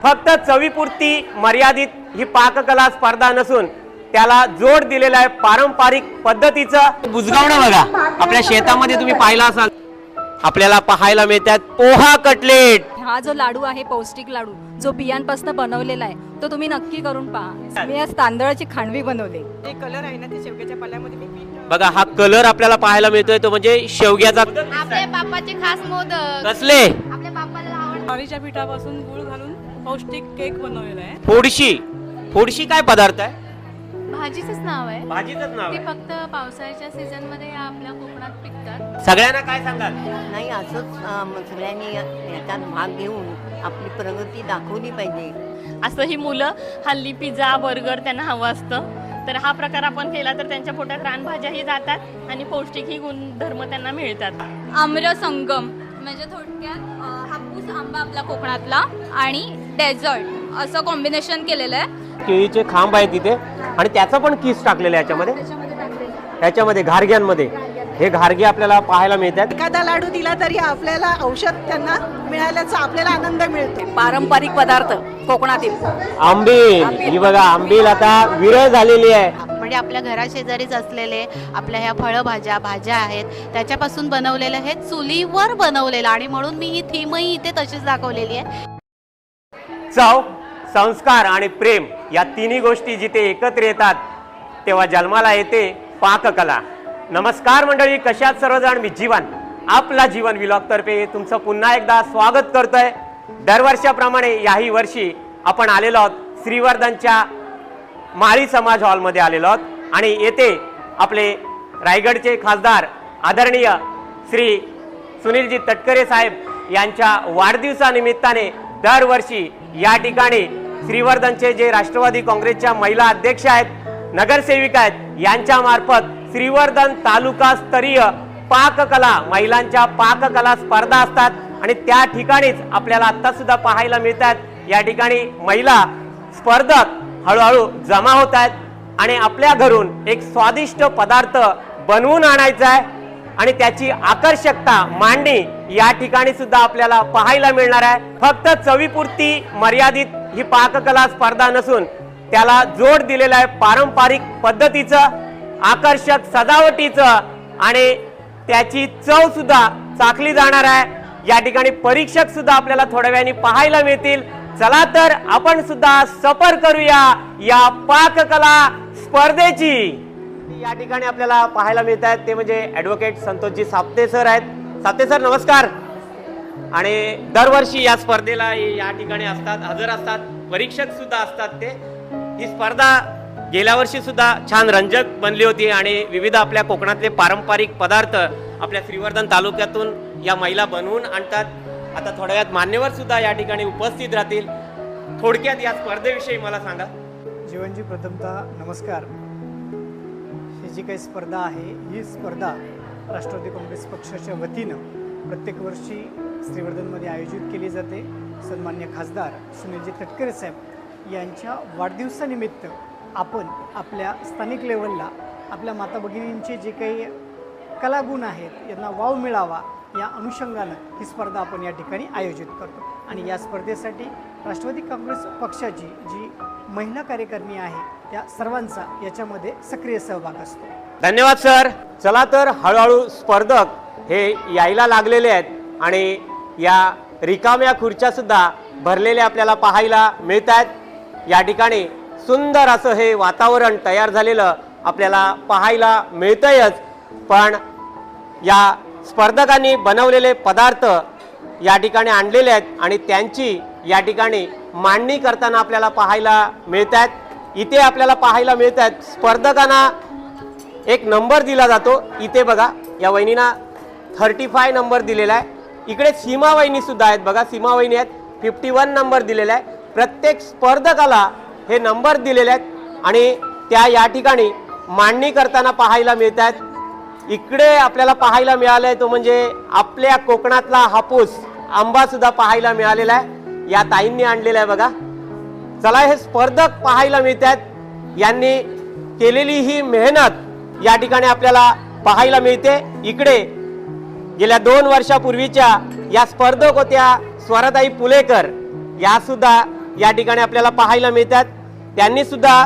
फक्त चवीपुरती मर्यादित ही पाककला स्पर्धा नसून त्याला जोड दिलेला आहे पारंपरिक पद्धतीचं बुजगावणं। बघा आपल्या शेतामध्ये तुम्ही पाहिला असाल, आपल्याला पाहायला मिळतात पोहा कटलेट। हा जो लाडू आहे पौष्टिक लाडू जो बियांपासून बनवलेला आहे तो तुम्ही नक्की करून पहा। मी आज तांदळाची खांडवी बनवली। जे कलर आहे ना ते शेवग्याच्या पाल्यामध्ये मी पीठ बघा हा कलर आपल्याला पाहायला मिळतोय तो म्हणजे शेवग्याचा। आपल्या बाप्पाचे खास मोदक कसले आपल्या बाप्पाला आवडतात। ज्वारीच्या पिठापासून गूळ घालून पौष्टिक केक बनवलेला आहे। फोडशी काय पदार्थ आहे? भाजीचंच नाव आहे। भाजीचंच नाव ती आहे। फक्त पावसाळ्याच्या सीझन मध्ये या आपल्या कोकणात पिकतात। सगळ्यांना काय सांगाल? नाही असंच सगळ्यांनी याच्यात भाग घेऊन आपली प्रगती दाखवली पाहिजे। असं ही मुलं हल्ली पिझ्झा बर्गर त्यांना हवं असतं, तर हा प्रकार आपण केला तर त्यांच्या पोटात रानभाज्याही जातात आणि पौष्टिकही गुणधर्म त्यांना मिळतात। आम्र संगम म्हणजे थोडक्यात हापूस आंबा आपला कोकणातला आणि डेझर्ट असं कॉम्बिनेशन केलेलं आहे। केळीचे खांब आहे तिथे आणि त्याचा पण किस टाकलेला आहे याच्यामध्ये घारग्यांमध्ये हे घारगे आपल्याला पाहायला मिळतात। एखादा लाडू दिला तरी आपल्याला औषध त्यांना मिळाल्याचा आपल्याला आनंद मिळतो। पारंपरिक पदार्थ कोकणातील आंबील, ही बघा आंबील आता विरळ झालेली आहे। म्हणजे आपल्या घराशेजारीच असलेले आपल्या ह्या फळभाज्या भाज्या आहेत त्याच्यापासून बनवलेलं हे चुलीवर बनवलेलं आणि म्हणून मी ही थीमही इथे तशीच दाखवलेली आहे। चव, संस्कार आणि प्रेम या तिन्ही गोष्टी जिथे एकत्र येतात तेव्हा जन्माला येते पाककला। नमस्कार मंडळी, कशात सर्वजण? मी जीवन, आपला जीवन व्लॉग तर्फे तुमचं पुन्हा एकदा स्वागत करतोय। दरवर्षाप्रमाणे याही वर्षी आपण आलेलो आहोत श्रीवर्धनच्या माळी समाज हॉलमध्ये आलेलो आहोत आणि येथे आपले रायगडचे खासदार आदरणीय श्री सुनीलजी तटकरे साहेब यांच्या वाढदिवसानिमित्ताने दरवर्षी या ठिकाणी श्रीवर्धनचे जे राष्ट्रवादी काँग्रेसच्या महिला अध्यक्ष आहेत, नगरसेविका आहेत, यांच्या मार्फत श्रीवर्धन तालुका स्तरीय पाककला महिलांच्या पाककला स्पर्धा असतात आणि त्या ठिकाणीच आपल्याला आता सुद्धा पाहायला मिळतात। या ठिकाणी महिला स्पर्धक हळूहळू जमा होत आहेत आणि आपल्या घरून एक स्वादिष्ट पदार्थ बनवून आणायचा आहे आणि त्याची आकर्षकता मांडणी या ठिकाणी सुद्धा आपल्याला पाहायला मिळणार आहे। फक्त चवीपुरती मर्यादित ही पाककला स्पर्धा नसून त्याला जोड दिलेला आहे पारंपरिक पद्धतीचं, आकर्षक सजावटीचं आणि त्याची चव सुद्धा चाखली जाणार आहे। या ठिकाणी परीक्षक सुद्धा आपल्याला थोड्या वेळाने पाहायला मिळतील। चला तर आपण सुद्धा सफर करूया या पाककला स्पर्धेची। या ठिकाणी आपल्याला पाहायला मिळत आहेत ते म्हणजे ॲडव्होकेट संतोषजी साप्ते सर आहेत। साप्ते सर नमस्कार। आणि दरवर्षी या स्पर्धेला या ठिकाणी असतात, हजर असतात, परीक्षक सुद्धा असतात ते। ही स्पर्धा गेल्या वर्षी सुद्धा छान रंजक बनली होती आणि विविध आपल्या कोकणातले पारंपरिक पदार्थ आपल्या श्रीवर्धन तालुक्यातून या महिला बनवून आणतात। आता थोड्या वेळात मान्यवर सुद्धा या ठिकाणी उपस्थित राहतील। थोडक्यात या स्पर्धेविषयी मला सांगा। जीवनजी प्रथमतः नमस्कार। ही जी काही स्पर्धा आहे ही स्पर्धा राष्ट्रवादी काँग्रेस पक्षाच्या वतीनं प्रत्येक वर्षी श्रीवर्धनमध्ये आयोजित केली जाते। सन्मान्य खासदार सुनीलजी तटकरे साहेब यांच्या वाढदिवसानिमित्त आपण आपल्या स्थानिक लेवलला आपल्या माता भगिनींचे जे काही कलागुण आहेत यांना वाव मिळावा या अनुषंगानं ही स्पर्धा आपण या ठिकाणी आयोजित करतो आणि या स्पर्धेसाठी राष्ट्रवादी काँग्रेस पक्षाची जी महिला कार्यकारिणी आहे त्या सर्वांचा याच्यामध्ये सक्रिय सहभाग असतो। धन्यवाद सर। चला तर हळूहळू स्पर्धक हे यायला लागलेले आहेत आणि या रिकाम्या खुर्च्या सुद्धा भरलेल्या आपल्याला पाहायला मिळत आहेत। या ठिकाणी सुंदर असं हे वातावरण तयार झालेलं आपल्याला पाहायला मिळतंयच, पण या स्पर्धकांनी बनवलेले पदार्थ या ठिकाणी आणलेले आहेत आणि त्यांची या ठिकाणी मांडणी करताना आपल्याला पाहायला मिळत आहेत। इथे आपल्याला पाहायला मिळत आहेत स्पर्धकांना एक नंबर दिला जातो। इथे बघा या वहिनींना 35 नंबर दिलेला आहे। इकडे सीमा वहिनी सुद्धा आहेत, बघा सीमा वहिनी आहेत, 51 नंबर दिलेला आहे। प्रत्येक स्पर्धकाला हे नंबर दिलेले आहेत आणि त्या या ठिकाणी मांडणी करताना पाहायला मिळत आहेत। इकडे आपल्याला पाहायला मिळालंय तो म्हणजे आपल्या कोकणातला हापूस आंबा सुद्धा पाहायला मिळालेला आहे। या ताईंनी आणलेला आहे बघा। चला हे स्पर्धक पाहायला मिळतात, यांनी केलेली ही मेहनत या ठिकाणी आपल्याला पाहायला मिळते। इकडे गेल्या 2 वर्षापूर्वीच्या या स्पर्धक होत्या स्वराताई पुलेकर, या सुद्धा या ठिकाणी आपल्याला पाहायला मिळतात. त्यांनी सुद्धा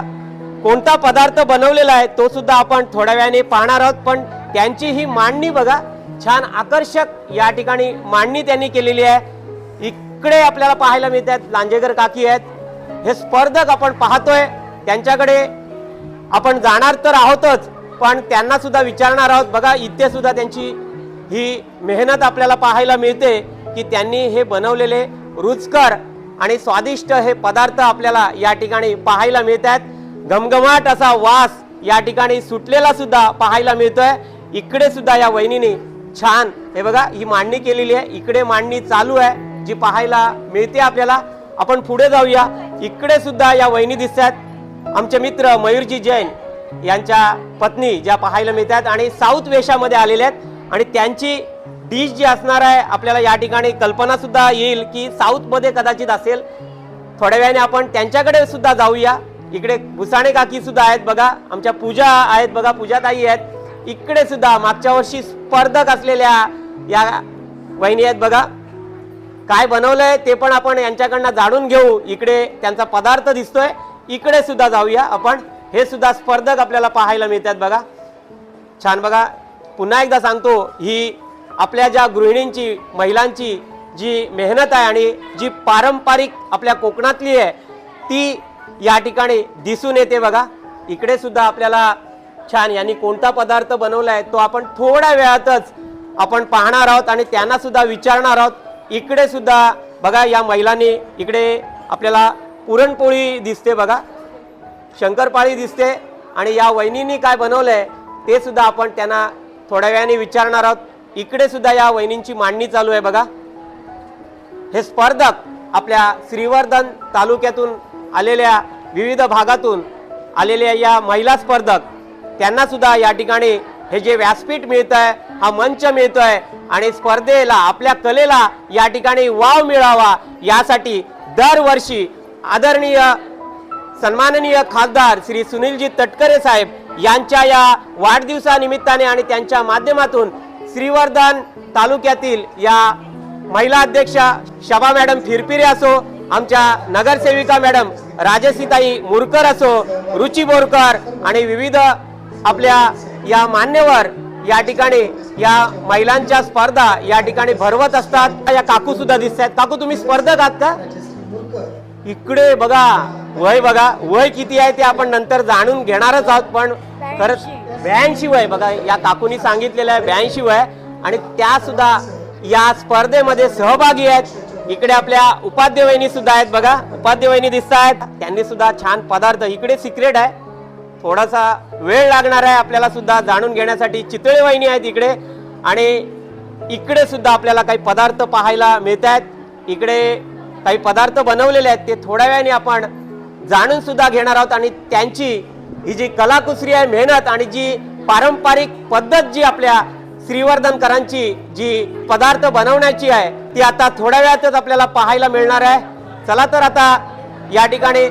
कोणता पदार्थ बनवलेला आहे तो सुद्धा आपण थोड्या वेळाने पाहणार आहोत. पण त्यांची ही मांडणी बघा, छान आकर्षक या ठिकाणी मांडणी त्यांनी केलेली आहे. इकडे आपल्याला पाहायला मिळतात लांजेकर काकी आहेत. हे स्पर्धक आपण पाहतोय, त्यांच्याकडे आपण जाणार तर आहोतच, पण त्यांना सुद्धा विचारणार आहोत. बघा इथे सुद्धा त्यांची ही मेहनत आपल्याला पाहायला मिळते की त्यांनी हे बनवलेले रुचकर आणि स्वादिष्ट हे पदार्थ आपल्याला या ठिकाणी पाहायला मिळतात. घमघमाट असा वास या ठिकाणी सुटलेला सुद्धा पाहायला मिळतोय. इकडे सुद्धा या वहिनीने छान हे बघा ही मांडणी केलेली आहे. इकडे मांडणी चालू आहे जी पाहायला मिळते आपल्याला. आपण पुढे जाऊया. इकडे सुद्धा या वहिनी दिसतात, आमचे मित्र मयूरजी जैन यांच्या पत्नी ज्या पाहायला मिळतात आणि साऊथ वेशामध्ये आलेल्या आहेत. आणि त्यांची डिश जी असणार आहे आपल्याला या ठिकाणी कल्पना सुद्धा येईल की साऊथ मध्ये कदाचित असेल. थोड्या वेळाने आपण त्यांच्याकडे सुद्धा जाऊया. इकडे भुसाणे काकी सुद्धा आहेत बघा, आमच्या पूजा आहेत बघा, पूजाताई आहेत. इकडे सुद्धा मागच्या वर्षी स्पर्धक असलेल्या या वहिनी आहेत बघा. काय बनवलंय ते पण आपण यांच्याकडनं जाणून घेऊ. इकडे त्यांचा पदार्थ दिसतोय, इकडे सुद्धा जाऊया आपण. हे सुद्धा स्पर्धक आपल्याला पाहायला मिळतात बघा. छान बघा, पुन्हा एकदा सांगतो, ही आपल्या ज्या गृहिणींची महिलांची जी मेहनत आहे आणि जी पारंपरिक आपल्या कोकणातली आहे ती या ठिकाणी दिसून येते बघा. इकडे सुद्धा आपल्याला छान यांनी कोणता पदार्थ बनवलाय तो आपण थोड्या वेळातच आपण पाहणार आहोत आणि त्यांना सुद्धा विचारणार आहोत. इकडे सुद्धा बघा या महिलांनी, इकडे आपल्याला पुरणपोळी दिसते बघा, शंकरपाळी दिसते आणि या वहिनींनी काय बनवलंय ते सुद्धा आपण त्यांना थोड्या वेळाने विचारणार आहोत. इकडे सुद्धा या वहिनींची मांडणी चालू आहे बघा. हे स्पर्धक आपल्या श्रीवर्धन तालुक्यातून आलेल्या विविध भागातून आलेल्या या महिला स्पर्धक, त्यांना सुद्धा या ठिकाणी हे जे व्यासपीठ मिळत आहे, हा मंच मिळतोय आणि स्पर्धेला आपल्या कलेला या ठिकाणी वाव मिळावा यासाठी दरवर्षी आदरणीय सन्माननीय खासदार श्री सुनीलजी तटकरे साहेब यांच्या या वाढदिवसानिमित्ताने आणि त्यांच्या माध्यमातून श्रीवर्धन तालुक्यातील या महिला अध्यक्षा शबा मॅडम फिरपिरे असो, आमच्या नगरसेविका मॅडम राजसीताई मुरकर असो, रुची बोरकर आणि विविध आपल्या या मान्यवर या ठिकाणी या महिलांच्या स्पर्धा या ठिकाणी भरवत असतात. या काकू सुद्धा दिसतात. काकू तुम्ही स्पर्धक आहात का? इकडे बघा वय, बघा वय किती आहे ते आपण नंतर जाणून घेणारच आहोत. पण खरंच 82 वय बघा, या काकूनी सांगितलेलं आहे 82 वय आणि त्या सुद्धा या स्पर्धेमध्ये सहभागी आहेत. इकडे आपल्या उपाध्याय वहिनी सुद्धा आहेत बघा, उपाध्याय वहिनी दिसत आहेत. त्यांनी सुद्धा छान पदार्थ, इकडे सिक्रेट आहे, थोडासा वेळ लागणार आहे आपल्याला सुद्धा जाणून घेण्यासाठी. चितळे वहिनी आहेत इकडे आणि इकडे सुद्धा आपल्याला काही पदार्थ पाहायला मिळत आहेत. इकडे काही पदार्थ बनवलेले आहेत ते थोड्या वेळाने आपण जाणून सुद्धा घेणार आहोत. आणि त्यांची ही जी कलाकुसरी आहे, मेहनत आणि जी पारंपरिक पद्धत जी आपल्या श्रीवर्धनकरांची जी पदार्थ बनवण्याची आहे ती आता थोड्या वेळातच आपल्याला पाहायला मिळणार आहे. चला तर आता या ठिकाणी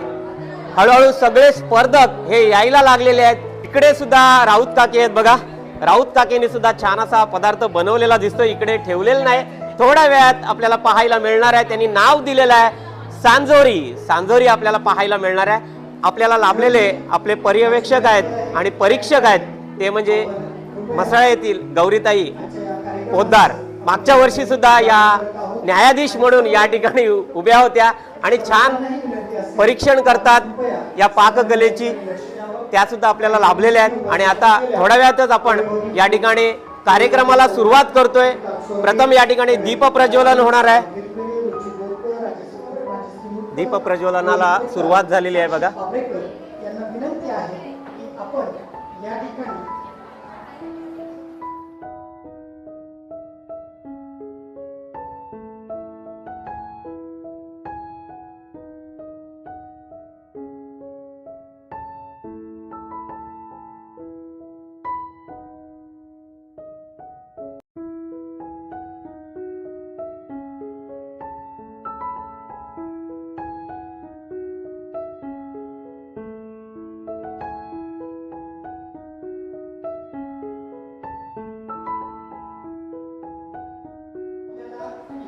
हळूहळू सगळे स्पर्धक हे यायला लागलेले आहेत. इकडे सुद्धा राऊत काकी आहेत बघा. राऊत काकीने सुद्धा छान असा पदार्थ बनवलेला दिसतो, इकडे ठेवलेला नाही, थोड्या वेळात आपल्याला पाहायला मिळणार आहे. त्यांनी नाव दिलेलं आहे सांजोरी. सांजोरी आपल्याला पाहायला मिळणार आहे. आपल्याला लाभलेले आपले पर्यवेक्षक आहेत आणि परीक्षक आहेत ते म्हणजे मसाळा येथील गौरीताई पोद्दार. मागच्या वर्षी सुद्धा या न्यायाधीश म्हणून या ठिकाणी उभ्या होत्या आणि छान परीक्षण करतात या पाककलेची, त्या सुद्धा आपल्याला लाभलेल्या आहेत. आणि आता थोड्या वेळातच आपण या ठिकाणी कार्यक्रमाला सुरुवात करतोय. प्रथम या ठिकाणी दीप प्रज्वलन होणार आहे. दीप प्रज्वलनाला सुरुवात झालेली आहे बघा.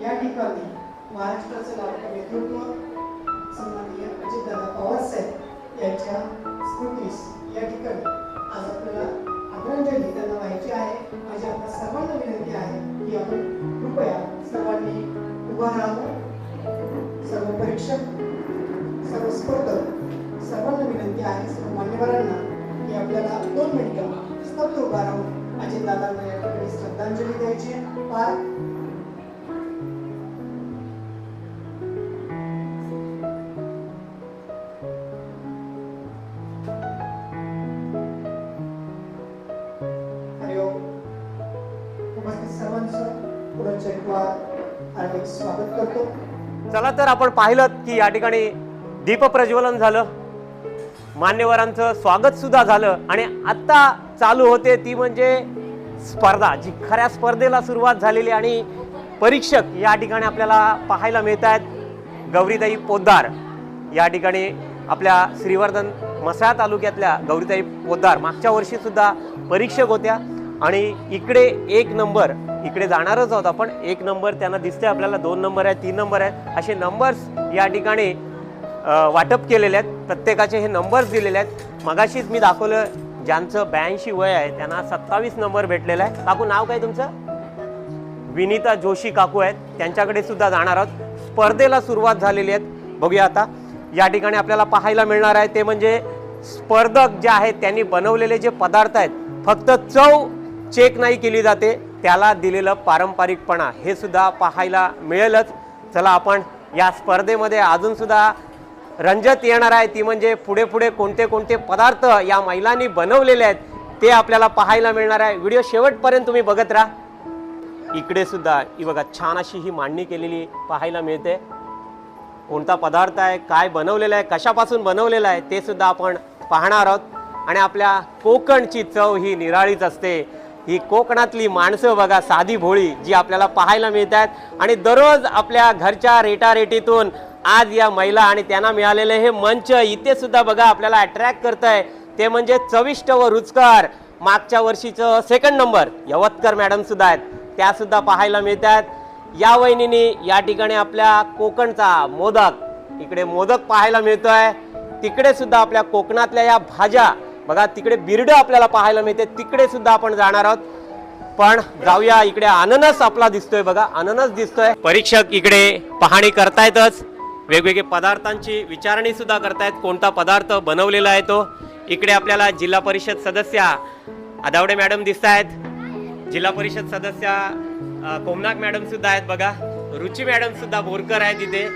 या ठिकाणी महाराष्ट्राचे लाडके नेतृत्व सन्माननीय अजितदादा पवार साहेब यांच्या स्मृतीस या ठिकाणी आज आपल्याला आदरांजली त्यांना व्हायची आहे. माझी आपल्या सर्वांना विनंती आहे की आपण कृपया सर्वांनी उभा राहावं. सर्व परीक्षक, सर्व स्पर्धक, सर्वांना विनंती आहे, सर्व मान्यवरांना की आपल्याला 2 मिनिटं स्तब्ध उभा राहून अजितदादांना या ठिकाणी श्रद्धांजली द्यायची आहे. उपस्थित सर्वांचं पुढच्या हार्दिक स्वागत करतो. चला तर आपण पाहिलं की या ठिकाणी दीप प्रज्वलन झालं, मान्यवरांचं स्वागत सुद्धा झालं आणि आता चालू होते ती म्हणजे स्पर्धा, जी खऱ्या स्पर्धेला सुरुवात झालेली आणि परीक्षक या ठिकाणी आपल्याला पाहायला मिळत आहेत. गौरीताई पोद्दार या ठिकाणी आपल्या श्रीवर्धन म्हसळा तालुक्यातल्या गौरीताई पोद्दार मागच्या वर्षी सुद्धा परीक्षक होत्या आणि इकडे 1 नंबर इकडे जाणारच होता, पण 1 नंबर त्यांना दिसते आपल्याला, 2 नंबर आहेत, 3 नंबर आहेत, असे नंबर्स या ठिकाणी वाटप केलेले आहेत. प्रत्येकाचे हे नंबर्स दिलेले आहेत. मगाशीच मी दाखवलं ज्यांचं 82 वय आहे त्यांना 27 नंबर भेटलेला आहे. काकू नाव काय तुमचं? विनीता जोशी काकू आहेत, त्यांच्याकडे सुद्धा जाणार आहोत. स्पर्धेला सुरुवात झालेली आहे. बघूया आता या ठिकाणी आपल्याला पाहायला मिळणार आहे ते म्हणजे स्पर्धक जे आहेत त्यांनी बनवलेले जे पदार्थ आहेत, फक्त चव चेक नाही केली जाते, त्याला दिलेलं पारंपरिकपणा हे सुद्धा पाहायला मिळेलच. चला आपण या स्पर्धेमध्ये अजून सुद्धा रंजत येणार आहे ती म्हणजे पुढे पुढे कोणते कोणते पदार्थ या महिलांनी बनवलेले आहेत ते आपल्याला पाहायला मिळणार आहे. व्हिडिओ शेवटपर्यंत तुम्ही बघत राहा. इकडे सुद्धा ही बघा छान अशी ही मांडणी केलेली पाहायला मिळते. कोणता पदार्थ आहे, काय बनवलेला आहे, कशापासून बनवलेला आहे ते सुद्धा आपण पाहणार आहोत. आणि आपल्या कोकणची चव ही निराळीच असते. ही कोकणातली माणसं बघा साधी भोळी जी आपल्याला पाहायला मिळतात आणि दररोज आपल्या घरच्या रेटारेटीतून आज या महिला आणि त्यांना मिळालेले हे मंच इथे सुद्धा बघा आपल्याला अट्रॅक्ट करत आहे ते म्हणजे चविष्ट व रुचकर. मागच्या वर्षीचं 2nd नंबर यवतकर मॅडम सुद्धा आहेत, त्या सुद्धा पाहायला मिळतात. या वहिनीने या ठिकाणी आपल्या कोकणचा मोदक, इकडे मोदक पाहायला मिळतोय. तिकडे सुद्धा आपल्या कोकणातल्या या भाज्या बघा, तिकडे बिरड आपल्याला पाहायला मिळते, तिकडे सुद्धा आपण जाणार आहोत. पण जाऊया, इकडे अननस आपला दिसतोय बघा, अननस दिसतोय. परीक्षक इकडे पाहणी करतायतच, वेगवेगळे पदार्थांची विचारणी सुद्धा करतायत, कोणता पदार्थ बनवलेला आहे तो. इकडे आपल्याला जिल्हा परिषद सदस्या आदावडे मॅडम दिसत आहेत, जिल्हा परिषद सदस्या कोमनाक मॅडम सुद्धा आहेत बघा, रुची मॅडम सुद्धा बोरकर आहेत तिथे.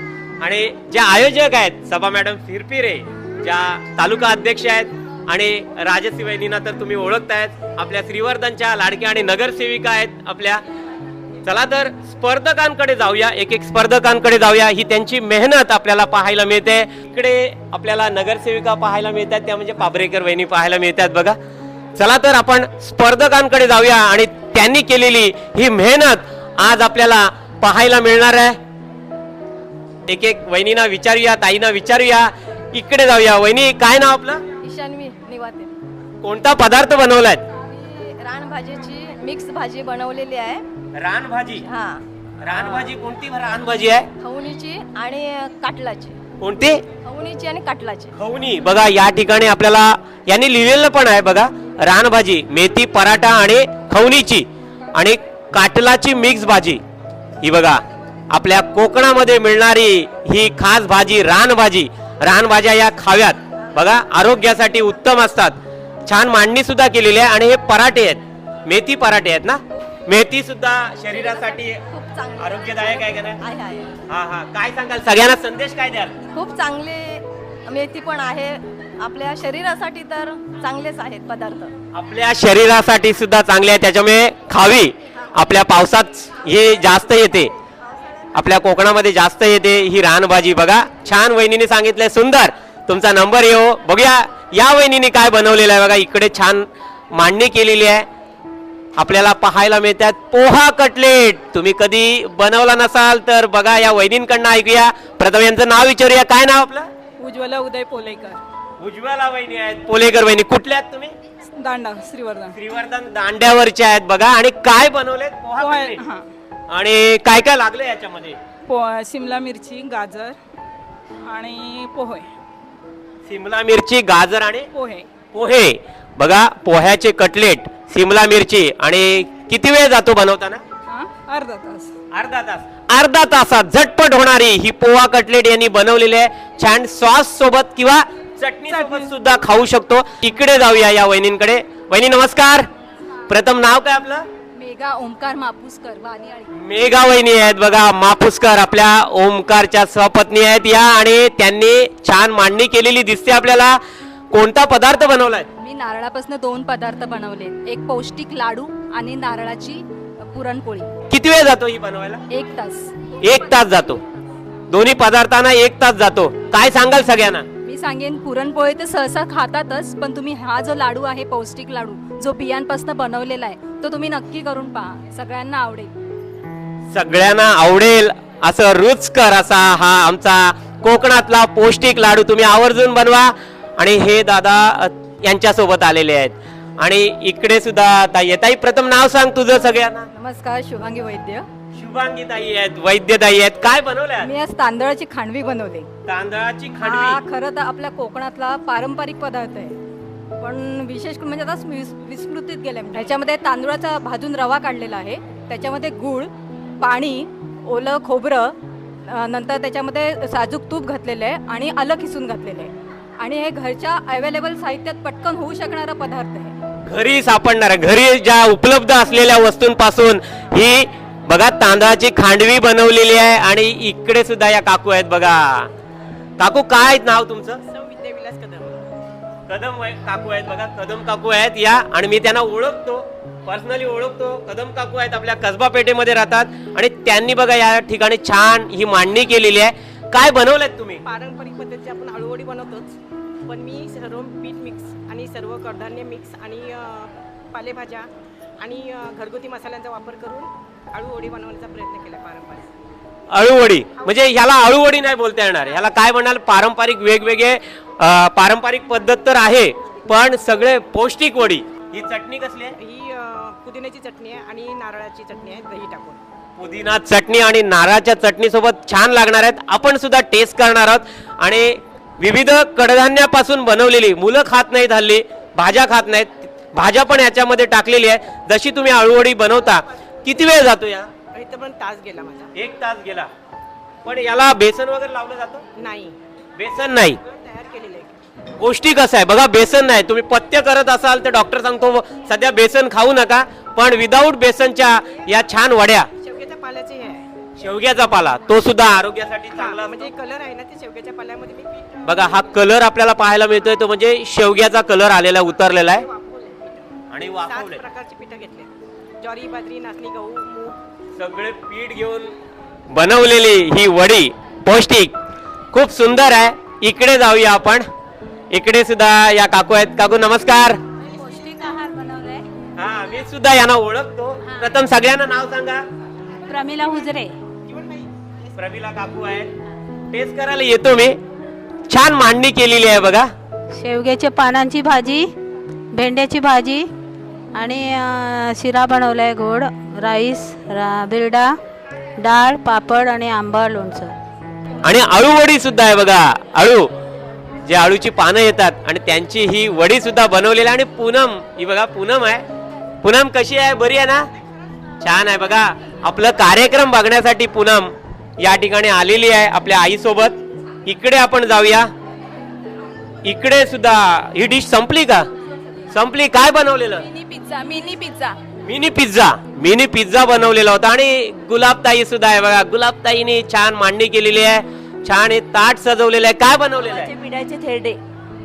आणि जे आयोजक आहेत सभा मॅडम फिरपिरे, ज्या तालुका अध्यक्ष आहेत, आणि राजश्री वहिनींना तर तुम्ही ओळखतायत, आपल्या श्रीवर्धनच्या लाडक्या आणि नगरसेविका आहेत आपल्या. चला तर स्पर्धकांकडे जाऊया, एक एक स्पर्धकांकडे जाऊया. ही त्यांची मेहनत आपल्याला पाहायला मिळते. इकडे आपल्याला नगरसेविका पाहायला मिळतात, त्या म्हणजे पाबरेकर वहिनी पाहायला मिळतात बघा. चला तर आपण स्पर्धकांकडे जाऊया आणि त्यांनी केलेली ही मेहनत आज आपल्याला पाहायला मिळणार आहे. एक एक वहिनींना विचारूया, ताईंना विचारूया. इकडे जाऊया. वहिनी काय नाव आपलं? ईशान्वी निवाते. कोणता पदार्थ बनवलाय? रानभाजीची मिक्स भाजी बनवलेली आहे. रानभाजी? हा. रानभाजी कोणती रानभाजी आहे? खवणीची आणि काटलाची. कोणती? खवणीची आणि काटलाची. खवणी बघा या ठिकाणी आपल्याला यांनी लिहिलेलं पण आहे बघा, रानभाजी, मेथी पराठा आणि खवणीची आणि काटलाची मिक्स भाजी. ही बघा आपल्या कोकणामध्ये मिळणारी ही खास भाजी रानभाजी. रानभाज्या या खाव्यात बघा, आरोग्यासाठी उत्तम असतात. छान मांडणी सुद्धा केलेली आहे. आणि हे पराठे आहेत, मेथी पराठे आहेत ना. मेथी सुद्धा शरीरासाठी खूप चांगली आरोग्यदायक आहे का नाही? आहे आहे. हा हा, काय सांगाल सगळ्यांना संदेश काय द्याल? खूप चांगली मेथी पण आहे. आपल्या शरीरासाठी तर चांगलेच आहेत पदार्थ. आपल्या शरीरासाठी सुद्धा चांगले आहे, त्याच्यामुळे खावी. आपल्या पावसात हे जास्त येते, आपल्या कोकणामध्ये जास्त येते ही रानभाजी. बघा छान वहिनीने सांगितलंय, सुंदर. तुमचा नंबर येऊ. बघूया या वहिनीने काय बनवलेलं आहे बघा. इकडे छान मांडणी केलेली आहे, आपल्याला पाहायला मिळतात पोहा कटलेट. तुम्ही कधी बनवला नसाल तर बघा या वहिनींकडनं ऐकूया. प्रथम यांचं नाव विचारूया. काय नाव आपलं? उज्ज्वला उदय पोलेकर. उज्ज्वला वहिनी आहेत, पोलेकर वहिनी. कुठल्या आहेत तुम्ही? दांडा श्रीवर्धन. श्रीवर्धन दांड्यावरच्या आहेत बघा. आणि काय बनवलेत? पोहा कटलेट. आणि काय काय लागले याच्यामध्ये? शिमला मिरची, गाजर, आणि पोहे. सिमला मिरची, गाजर आणि पोहे पोहे. बघा पोह्याचे कटलेट, सिमला मिरची. आणि किती वेळ जातो बनवताना? अर्धा तास. अर्धा तासात झटपट होणारी ही पोहा कटलेट यांनी बनवलेली आहे. छान सॉस सोबत किंवा चटणी सोबत सुद्धा खाऊ शकतो. इकडे जाऊया या वहिनींकडे. वहिनी नमस्कार. प्रथम नाव काय आपलं? मेघा ओमकार मापूसकर वानियाळी. मेघा वहिनी आहेत बघा, मापूसकर आपल्या ओमकारच्या सहपत्नी आहेत या. आणि त्यांनी छान मांडणी केलेली दिसते आपल्याला. कोणता पदार्थ बनवलाय? मी नारळापासून 2 पदार्थ बनवले, एक पौष्टिक लाडू आणि नारळाची पुरणपोळी. किती वेळ जातो ही बनवायला? 1 तास. 1 तास जातो. दोन्ही पदार्थांना 1 तास जातो. काय सांगाल सगळ्यांना? मी सांगेन पुरणपोळी तर सहसा खातातच, पण तुम्ही हा जो लाडू आहे पौष्टिक लाडू जो बियांपासून बनवलेला आहे तो तुम्ही नक्की करून पहा, सगळ्यांना आवडेल. सगळ्यांना आवडेल असं रुचकर असा हा आमचा कोकणातला पौष्टिक लाडू तुम्ही आवर्जून बनवा. आणि हे दादा यांच्या सोबत आलेले आहेत. आणि इकडे सुद्धा ताई आहे. ताई प्रथम नाव सांग तुझं सगळ्यांना. नमस्कार, शुभांगी वैद्य. शुभांगी ताई आहेत, वैद्य ताई आहेत. काय बनवलंय? मी आज तांदळाची खांडवी बनवली. तांदळाची हा खांडवी. खरं तर आपल्या कोकणातला पारंपरिक पदार्थ आहे, पण विशेष करून म्हणजे आता विस्मृतीत गेले. ह्याच्यामध्ये तांदूळाचा भाजून रवा काढलेला आहे, त्याच्यामध्ये गूळ, पाणी, ओलं खोबरं, नंतर त्याच्यामध्ये साजूक तूप घातलेलं आहे आणि आलं खिसून घातलेलं आहे. आणि हे घरच्या अवेलेबल साहित्यात पटकन होऊ शकणारा पदार्थ आहे. घरी सापडणाऱ्या, घरी ज्या उपलब्ध असलेल्या वस्तूंपासून ही बघा तांदळाची खांडवी बनवलेली आहे. आणि इकडे सुद्धा या काकू आहेत बघा. काकू काय नाव तुमचं? विद्याविलास कदम. कदम काकू आहेत बघा, कदम काकू आहेत या. आणि मी त्यांना ओळखतो, पर्सनली ओळखतो. कदम काकू आहेत, आपल्या कसबा पेठेमध्ये राहतात. आणि त्यांनी बघा या ठिकाणी छान ही मांडणी केलेली आहे. काय बनवलंय तुम्ही? पारंपरिक पद्धतीची आपण आळूवडी बनवतोच, पण मी सर्व पीठ मिक्स आणि सर्व कडधान्य मिक्स आणि पालेभाज्या आणि घरगुती मसाल्यांचा वापर करून आळूवडी बनवण्याचा प्रयत्न केला पारंपरिक. अळूवडी म्हणजे ह्याला अळूवडी नाही बोलता येणार, ह्याला काय म्हणाल? पारंपरिक वेगवेगळे पारंपरिक पद्धत तर आहे, पण सगळे पौष्टिक वडी. ही चटणी कसली आहे? ही पुदिन्याची चटणी आहे आणि नारळाची चटणी आहे दही टाकून. पुदिना चटणी आणि नारळाच्या चटणी सोबत छान लागणार आहेत. आपण सुद्धा टेस्ट करणार आहोत. आणि विविध कडधान्यापासून बनवलेली, मुलं खात नाहीत हल्ली, भाज्या खात नाहीत, भाज्या पण याच्यामध्ये टाकलेली आहे. जशी तुम्ही आळूवडी बनवता, किती वेळ जातो या? इथं पण तास गेला माझा. 1 तास गेला. पण याला बेसन वगैरे लावलं जातं? नाही, बेसन नाही, तयार केलेलं आहे. पौष्टिक असं आहे बघा. बेसन नाही. तुम्ही पथ्य करत असाल तर डॉक्टर सांगतो सध्या बेसन खाऊ नका, पण विदाऊट बेसनच्या या छान वड्या. शेवग्याच्या पाल्याचे हे आहे. शेवग्याचा पाला तो सुद्धा आरोग्यासाठी चांगला म्हणजे असतो. कलर आहे ना, ते शेवग्याच्या पाल्यामध्ये मी पीठ बघा हा कलर आपल्याला पाहायला मिळतोय, तो म्हणजे शेवग्याचा कलर आलेला उतरलेला आहे. आणि 7 वाफवले प्रकारचे पीठ घेतले, ज्वारी, बाजरी, नाचणी, गहू, मूग, सगळे पीठ घेऊन बनवलेली ही वडी पौष्टिक खूप सुंदर आहे. इकडे जाऊया आपण. इकडे सुद्धा या काकू आहेत. काकू नमस्कार. पौष्टिक आहार बनवलाय. हा, मी सुद्धा यांना ओळखतो. प्रथम सगळ्यांना नाव सांगा. प्रमिला हुजरे. प्रमिला काकू आहेत. टेस्ट करायला येतो मी. छान मांडणी केलेली आहे बघा. शेवग्याच्या पानांची भाजी, भेंड्याची भाजी आणि शिरा बनवलाय, गोड राईस, बिरडा, डाळ, पापड आणि आंबा, लोणचं. आणि आळू वडी सुद्धा आहे बघा. आळू जे आळूची पानं येतात आणि त्यांची ही वडी सुद्धा बनवलेली आहे. आणि पूनम, ही बघा पूनम आहे. पूनम कशी आहे? बरी आहे ना? छान आहे बघा. आपलं कार्यक्रम बघण्यासाठी पूनम या ठिकाणी आलेली आहे आपल्या आई सोबत. इकडे आपण जाऊया. इकडे सुद्धा ही डिश संपली का? संपली. काय बनवलेलं? Mini pizza. Mini pizza. Mini pizza. Mini pizza बनवलेला होता. आणि गुलाबताई सुद्धा आहे बघा. गुलाबताईने छान मांडणी केलेली आहे. छान हे ताट सजवलेलं आहे. काय बनवलेलं आहे? पिठाचे थेरडे.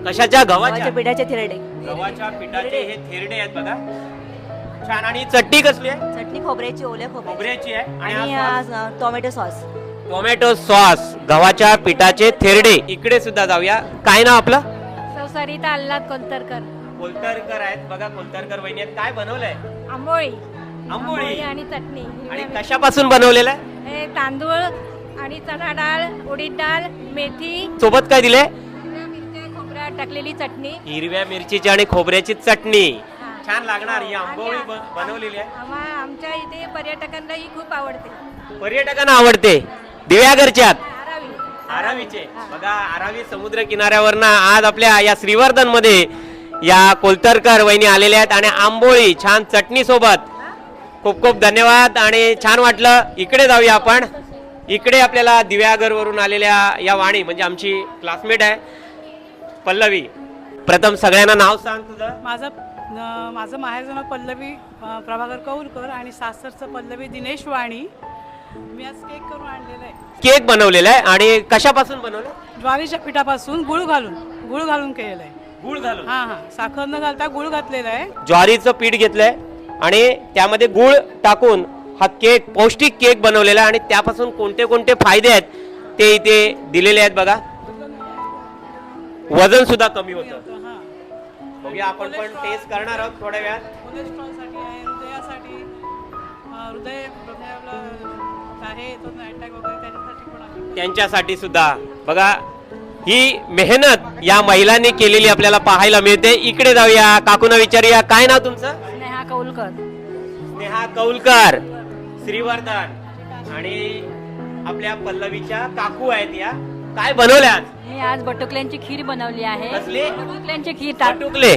कशाच्या? गव्हाच्या पिठाचे थेरडे. गव्हाच्या पिठाचे हे थेरडे आहेत बघा. छान. आणि चटणी कसली आहे? चटणी खोबऱ्याची, ओल्या खोबऱ्याची आहे. आणि हा sauce? Tomato sauce. Tomato sauce. गव्हाच्या पिठाचे थेरडे. इकडे सुद्धा जाऊया. काय नाव आपलं? सरिता आल्हाद कोलतरकर. कोलतरकर आहेत बघा. कोलतरकर वहिनी आहेत. काय बनवलंय? आंबोळी. आंबोळी. आणि चटणी. आणि कशापासून बनवलेलं आहे? हे तांदूळ आणि चणा डाळ, उडीद डाळ, मेथी, सोबत काय दिले? हिरव्या मिरच्या, खोबऱ्या टाकलेली चटणी. हिरव्या मिरचीची आणि खोबऱ्याची चटणी. छान लागणार. ही आंबोळी बनवलेली आहे. आमच्या इथे पर्यटकांना ही खूप आवडते. पर्यटकांना आवडते. दिव्यागरच्यात आरावीचे बघा, आरावी समुद्र किनाऱ्यावरनं आज आपल्या या श्रीवर्धन मध्ये या कोलतरकर वहिनी आलेल्या आहेत आणि आंबोळी छान चटणी सोबत. खूप खूप धन्यवाद आणि छान वाटलं. इकडे जाऊया आपण. इकडे आपल्याला दिव्यागरवरून आलेल्या या वाणी म्हणजे आमची क्लासमेट आहे पल्लवी. प्रथम सगळ्यांना नाव सांग तुझं. माझं माहेरचं नाव पल्लवी प्रभाकर कौलकर आणि सासरचं पल्लवी दिनेश वाणी. मी आज केक करून आणलेला आहे. केक बनवलेला आहे आणि कशापासून बनवलं? ज्वारीच्या पिठापासून गुळ घालून केलेलं आहे. गुळ घालून? हां हां, साखर न घालता गुळ घातलेला आहे. ज्वारीचं पीठ घेतलंय आणि त्यामध्ये गुळ टाकून हा केक, पौष्टिक केक बनवलेला आहे आणि त्यापासून कोणते कोणते फायदे आहेत ते इथे दिलेले आहेत बघा. वजन सुद्धा कमी होतं. बघूया आपण पण टेस्ट करणार आहोत थोड्या वेळात. कोलेस्ट्रॉलसाठी आहे, हृदयासाठी, हृदय आहे तो अटॅक वगैरे त्याच्यासाठी पण आहे. त्यांच्यासाठी सुद्धा बघा ही मेहनत या महिलांनी केलेली आपल्याला पाहायला मिळते. इकडे जाऊया, काकूना विचारूया. काय नाव तुमचं? स्नेहा कौलकर. स्नेहा कौलकर, श्रीवर्धन. आणि आपल्या पल्लवीच्या काकू आहेत या. काय बनवल्या आज? मी आज बटुकल्यांची खीर बनवली आहे. कसली? बटुकल्यांची खीर. बटुकले.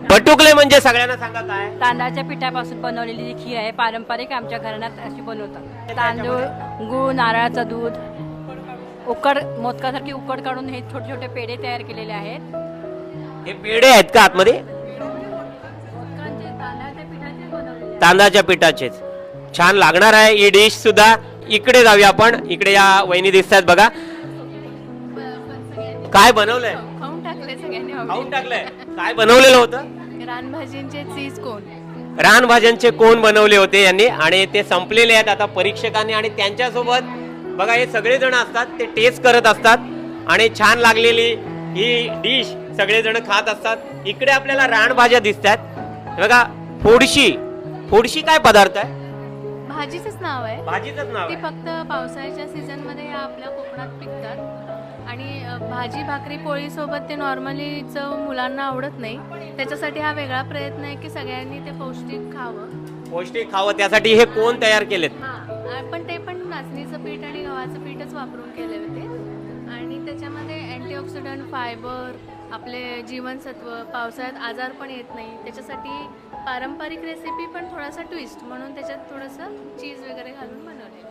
बटुकले म्हणजे सगळ्यांना सांगा काय? तांदळाच्या पिठापासून बनवलेली खीर आहे. पारंपरिक आमच्या घरात अशी बनवतात. तांदूळ, गूळ, नारळाचं दूध, उकड, मोदकासारखी उकड काढून हे छोटे छोटे पेढे तयार केलेले आहेत. हे पेढे आहेत का आतमध्ये? तांदळाच्या पिठाचेच. छान लागणार आहे ही डिश सुद्धा. इकडे जाऊया आपण. इकडे या वहिनी दिसतात बघा. काय बनवलंय? खाऊन टाकले सगळ्यांनी. खाऊन टाकलंय. काय बनवलेलं होतं? रानभाजींचे चीज कोण. रानभाज्यांचे कोण बनवले होते यांनी आणि ते संपलेले आहेत आता परीक्षकांनी. आणि त्यांच्यासोबत बघा हे सगळे जण असतात, ते टेस्ट करत असतात आणि छान लागलेली ही डिश सगळेजण खात असतात. इकडे आपल्याला रानभाज्या दिसतात बघा. फोडशी काय पदार्थ आहे? भाजीचंच नाव आहे. भाजीचंच नाव ती आहे. फक्त पावसाळ्याच्या सीझन मध्ये आपल्या कोकणात पिकतात आणि भाजी भाकरी पोळी सोबत ते नॉर्मली चव मुलांना आवडत नाही. त्याच्यासाठी हा वेगळा प्रयत्न आहे की सगळ्यांनी ते पौष्टिक खावं. पौष्टिक खावं त्यासाठी हे कोण तयार केलेत? पण ते पण नाचणीचं पीठ आणि गव्हाचं पीठच वापरून केले होते आणि त्याच्यामध्ये अँटीऑक्सिडंट, फायबर, आपले जीवनसत्व, पावसाळ्यात आजार पण येत नाही. त्याच्यासाठी पारंपरिक रेसिपी पण थोडासा ट्विस्ट म्हणून त्याच्यात थोडंसं चीज वगैरे घालून बनवले.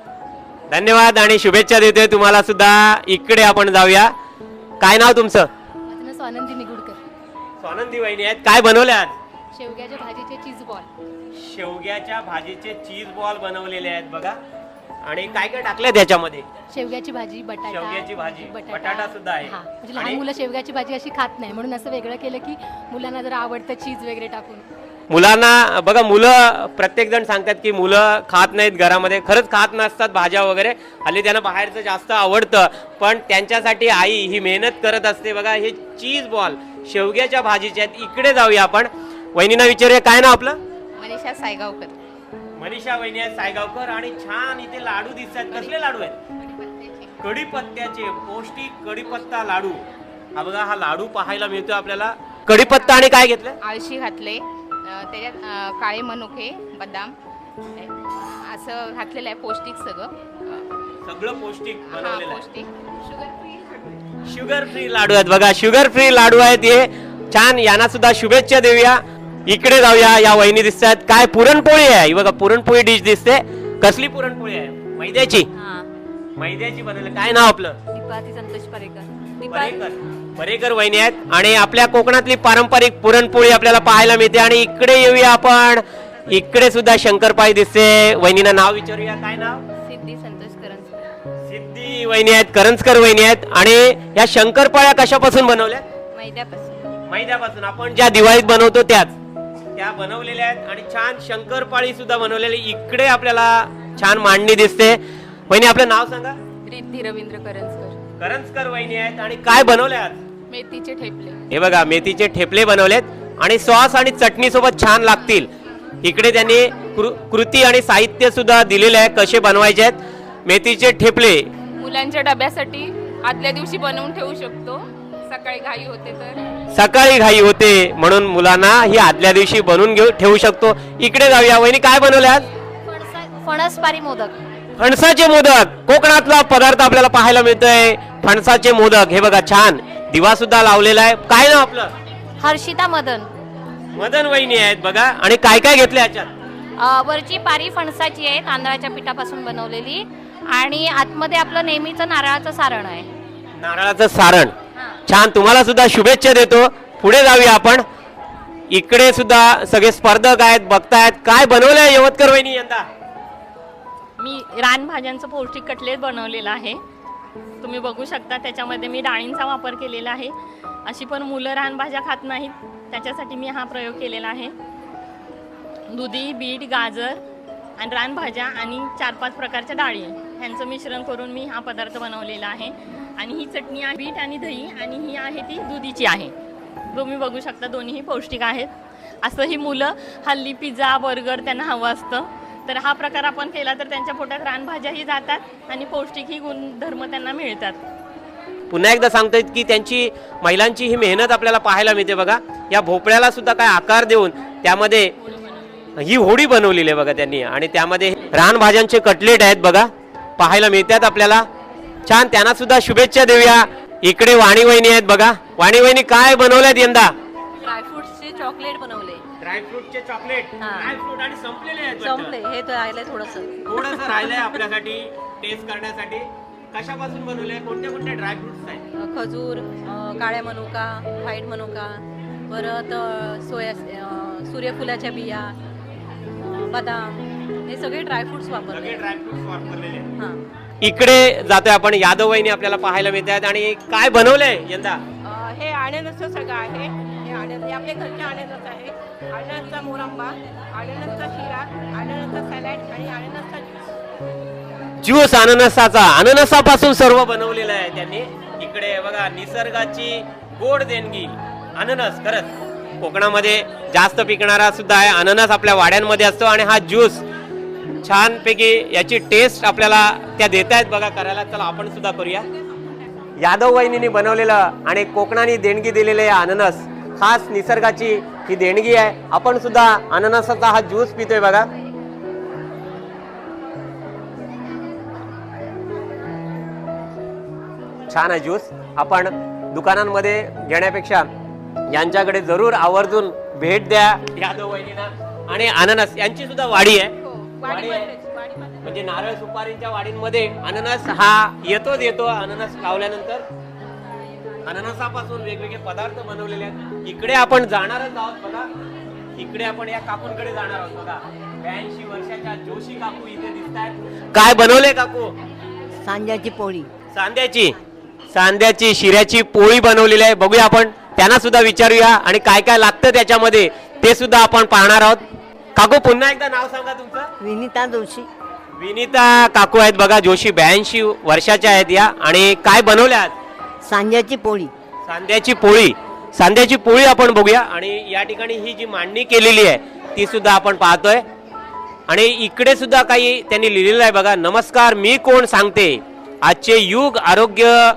धन्यवाद आणि शुभेच्छा देतोय तुम्हाला सुद्धा. इकडे आपण जाऊया. काय नाव तुमचं? माझं नाव स्वानंदी निगुडकर. स्वानंदी वहिनी आहेत. काय बनवल्या आज? शेवग्याच्या भाजीचे चीज बॉल. शेवग्याच्या भाजीचे चीज बॉल बनवलेले आहेत बघा. आणि काय काय टाकले त्याच्यामध्ये? शेवग्याची भाजी, बटाटा. शेवग्याची भाजी, बटाटा सुद्धा आहे. म्हणजे लहान मुलं शेवग्याची भाजी अशी खात नाही म्हणून असं वेगळं केलं की मुलांना जरा आवडतं चीज वगैरे टाकून. मुलांना बघा, मुलं प्रत्येक जण सांगतात की मुलं खात नाहीत घरामध्ये. खरंच खात नसतात भाज्या वगैरे. हल्ली त्यांना बाहेरचं जास्त आवडतं पण त्यांच्यासाठी आई ही मेहनत करत असते बघा. हे चीज बॉल शेवग्याच्या भाजीचे आहेत. इकडे जाऊया आपण. वहिनींना विचारूया. काय नाव आपलं? मनीषा सायगावकर. मनीषा वहिनी आहेत सायगावकर. आणि छान इथे लाडू दिसतात. कसले लाडू आहेत? कढीपत्त्याचे पौष्टिक कढीपत्ता लाडू. हा बघा, हा लाडू पाहायला मिळतो आपल्याला. कढीपत्ता आणि काय घेतलं? आळशी घातले, त्याच्यात काळे मनुके, बदाम असं घातलेलं आहे. पौष्टिक सगळं पौष्टिक बनवलेलं आहे. पौष्टिक. शुगर फ्री लाडू आहेत बघा. शुगर फ्री लाडू आहेत हे. छान. यांना सुद्धा शुभेच्छा देऊया. इकडे जाऊया. या वहिनी दिसतात. काय पुरणपोळी आहे बघा. पुरणपोळी डिश दिसते. कसली पुरणपोळी आहे? मैद्याची. मैद्याची बनवली. काय नाव आपलं? दीपाती संतोष परेकर. परेकर वहिनी आहेत. आणि आपल्या कोकणातली पारंपरिक पुरणपोळी आपल्याला पाहायला मिळते. आणि इकडे येऊया आपण. इकडे सुद्धा शंकरपाळी दिसते. वहिनीला नाव विचारूया. काय नाव? सिद्धी संतोष करंजकर. सिद्धी वहिनी आहेत, करंजकर वहिनी आहेत. आणि या शंकरपाळ्या कशापासून बनवल्या? मैद्यापासून. आपण ज्या दिवाळीत बनवतो त्या बनवलेल्या आहेत. आणि छान शंकरपाळी सुद्धा बनवलेली. इकडे आपल्याला छान मांडणी दिसते. वहिनी आपलं नाव सांगा. रिद्धी रवींद्र करंजकर. करंजकर वहिनी आहेत. आणि काय बनवले आज? मेथीचे ठेपले. हे बघा, मेथीचे ठेपले बनवलेत आणि सॉस आणि चटणी सोबत छान लागतील. इकडे त्यांनी कृती आणि साहित्य सुद्धा दिलेले आहे कसे बनवायचे आहेत. मेथीचे ठेपले मुलांच्या डब्यासाठी आदल्या दिवशी बनवून ठेवू शकतो. सकाळी घाई होते तर. सकाळी घाई होते म्हणून मुलांना ही आदल्या दिवशी बनवून ठेवू शकतो. इकडे जाऊया. वहिनी काय बनवले आज? फणसपारी मोदक. फणसाचे मोदक कोकणातला पदार्थ आपल्याला पाहायला मिळतोय. फणसाचे मोदक हे बघा छान दिवा सुद्धा लावलेला आहे. काय ना आपलं हर्षिता मदन. मदन वहिनी आहेत बघा. आणि काय काय घेतलं याच्यात? वरची पारी फणसाची आहे, तांदळाच्या पिठापासून बनवलेली, आणि आतमध्ये आपलं नेहमीचं नारळाचं सारण आहे. नारळाचं सारण छान. तुम्हाला सुद्धा शुभेच्छा देतो. पुढे जाऊया आपण. इकडे सुद्धा सगळे स्पर्धक आहेत, बघतायत काय बनवलंय यवतकर वहिनी यंदा. मी रानभाज्यांचं पौष्टिक कटलेट बनवलेलं आहे. तुम्ही बघू शकता त्याच्यामध्ये मी डाळींचा वापर केलेला आहे. अशी पण मुलं रानभाज्या खात नाहीत, त्याच्यासाठी मी हा प्रयोग केलेला आहे. दुधी, बीट, गाजर आणि रानभाज्या आणि 4-5 प्रकारच्या डाळी ह्यांचं मिश्रण करून मी हा पदार्थ बनवलेला आहे. आणि ही चटणी आहे बीट आणि दही, आणि ही आहे ती दुधीची आहे. तुम्ही बघू शकता दोन्हीही पौष्टिक आहेत. असं ही मुलं हल्ली पिझ्झा बर्गर त्यांना हवं असतं, तर हा प्रकार आपण केला तर त्यांच्या पोटात रानभाज्याही जातात आणि पौष्टिकही गुणधर्म त्यांना मिळतात. पुन्हा एकदा सांगतोय की त्यांची महिलांची ही मेहनत आपल्याला पाहायला मिळते बघा. या भोपळ्याला सुद्धा काय आकार देऊन त्यामध्ये ही होडी बनवलेली आहे बघा त्यांनी. आणि त्यामध्ये रानभाज्यांचे कटलेट आहेत बघा, पाहायला मिळतात आपल्याला. छान, त्यांना सुद्धा शुभेच्छा देऊया. इकडे वाणी वहिनी आहेत बघा. वाणी वहिनी काय बनवल्यात यंदा? ड्रायफ्रुट्सचे चॉकलेट बनवले. ड्रायफ्रूटचे चॉकलेट. ड्रायफ्रूट आणि संपलेले आहेत संपले, हे तर राहिलंय थोडंसं राहिलंय आपल्यासाठी टेस्ट करण्यासाठी. कशापासून बनवले? कोणते कोणते ड्रायफ्रुट्स आहेत? खजूर, काळ्या मनुका, व्हाईट मनुका, परत सूर्यफुलाच्या बिया, बदाम, हे सगळे ड्रायफ्रुट्स वापरले. ड्रायफ्रुट्स वापरलेले आहेत. इकडे जातोय आपण. यादव वहिनी आपल्याला पाहायला मिळतात. आणि काय बनवलंय यंदा? हे अननसचं सगळं आहे. हे आपल्या घरच्या अननस आहे. अननसचा मोरंबा, अननसचा शिरा, अननसचा सॅलड आणि अननसचा ज्यूस अननसाचा. अननसापासून सर्व बनवलेलं आहे त्यांनी. इकडे बघा निसर्गाची गोड देणगी अननस. खरंच कोकणामध्ये जास्त पिकणारा सुद्धा आहे अननस. आपल्या वाड्यांमध्ये असतो. आणि हा ज्यूस छानपैकी याची टेस्ट आपल्याला त्या देत आहेत बघा करायला. चला आपण सुद्धा करूया. यादव वहिनीने बनवलेलं आणि कोकणाने देणगी दिलेले अननस, खास निसर्गाची ही देणगी आहे. आपण सुद्धा अननसाचा हा ज्यूस पितोय बघा. छान आहे ज्यूस. आपण दुकानांमध्ये घेण्यापेक्षा यांच्याकडे जरूर आवर्जून भेट द्या यादव वहिनींना. आणि अननस यांची सुद्धा वाडी आहे. वाडी आहे म्हणजे नारळ सुपारींच्या वाडींमध्ये अननस हा येतो. अननस लावल्यानंतर अननसापासून वेगवेगळे पदार्थ बनवलेले आहेत. इकडे आपण जाणारच आहोत बघा. इकडे आपण या काकूंकडे जाणार आहोत बघा. 82 वर्षाच्या जोशी काकू इथे दिसत आहेत. काय बनवले काकू? सांज्याची पोळी. सांद्याची शिऱ्याची पोळी बनवलेली आहे. बघूया आपण त्यांना सुद्धा विचारूया. आणि काय काय लागतं त्याच्यामध्ये ते सुद्धा आपण पाहणार आहोत. काकू पुन्हा एकदा नाव सांगा तुमचं? विनिता जोशी. विनिता काकू आहेत बघा. जोशी 82 वर्षाच्या आहेत या. आणि काय बनवल्यात? सांज्याची पोळी. सांद्याची पोळी आपण बघूया. आणि या ठिकाणी ही जी मांडणी केलेली आहे ती सुद्धा आपण पाहतोय. आणि इकडे सुद्धा काही त्यांनी लिहिलेलं आहे बघा. नमस्कार, मी कोण सांगते. आजचे युग आरोग्य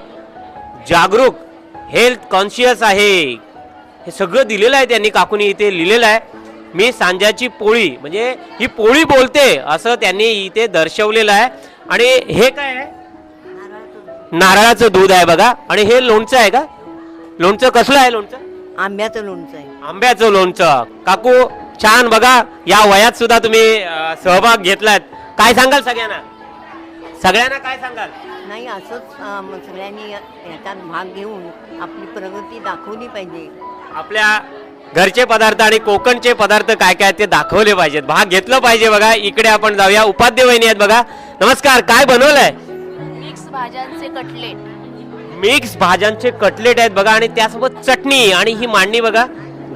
जागरूक, हेल्थ कॉन्शियस आहे. हे सगळं दिलेलं आहे त्यांनी काकूनी इथे लिहिलेलं आहे. मी सांज्याची पोळी म्हणजे ही पोळी बोलते असं त्यांनी इथे दर्शवलेलं आहे. आणि हे काय आहे? नारळाचं दूध आहे बघा. आणि हे लोणचं आहे का? लोणचं कसलं आहे? लोणचं आंब्याचं लोणचं आहे. आंब्याचं लोणचं. काकू छान बघा. या वयात सुद्धा तुम्ही सहभाग घेतलात. काय सांगाल सगळ्यांना काय सांगाल? नाही, असंच सगळ्यांनी याच्यात भाग घेऊन आपली प्रगती दाखवली पाहिजे. आपल्या घरचे पदार्थ आणि कोकणचे पदार्थ काय काय ते दाखवले पाहिजेत. भाग घेतलं पाहिजे बघा. इकडे आपण जाऊया. उपाध्याय वहिनी आहेत बघा. नमस्कार, काय बनवलंय? मिक्स भाज्यांचे कटलेट. मिक्स भाज्यांचे कटलेट आहेत बघा. आणि त्यासोबत चटणी आणि ही मांडणी बघा.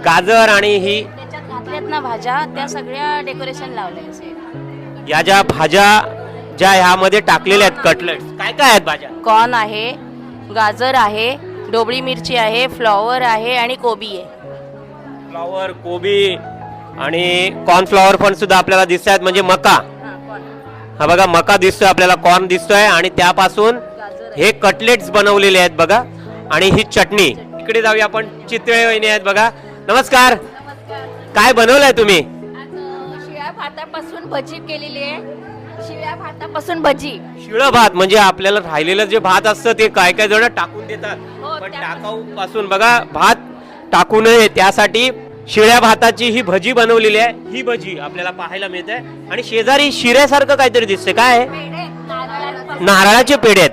गाजर आणि ही त्याच्यात घातल्यात ना भाज्या, त्या सगळ्या डेकोरेशन लावले. या ज्या भाज्या ज्या ह्यामध्ये टाकलेल्या आहेत कटलेट, काय काय आहेत भाज्या? कॉर्न आहे, गाजर आहे, ढोबळी मिरची आहे, फ्लॉवर आहे आणि कोबी आहे. फ्लॉवर, कोबी आणि कॉर्नफ्लॉवर पण सुद्धा आपल्याला दिसत आहेत. म्हणजे मका. हा बघा मका दिसतोय आपल्याला, कॉर्न दिसतोय. आणि त्यापासून हे कटलेट्स बनवलेले आहेत बघा. आणि ही चटणी. इकडे जाऊया आपण. चितळे वहिनी आहेत बघा. नमस्कार, काय बनवलंय तुम्ही? शिळ्या भातापासून भजी केलेली आहे. शिळ्या भातापासून भजी. शिळं भात म्हणजे आपल्याला राहिलेलं जे भात असतं ते काय काय जण टाकून देतात, हो, पण त्यापासून. टाकाऊ पासून बघा भात टाकू नये त्यासाठी शिळ्या भाताची ही भजी बनवलेली आहे. ही भजी आपल्याला पाहायला मिळते आणि शेजारी शिऱ्यासारखं काहीतरी दिसते. काय आहे? नारळाचे पेढे आहेत.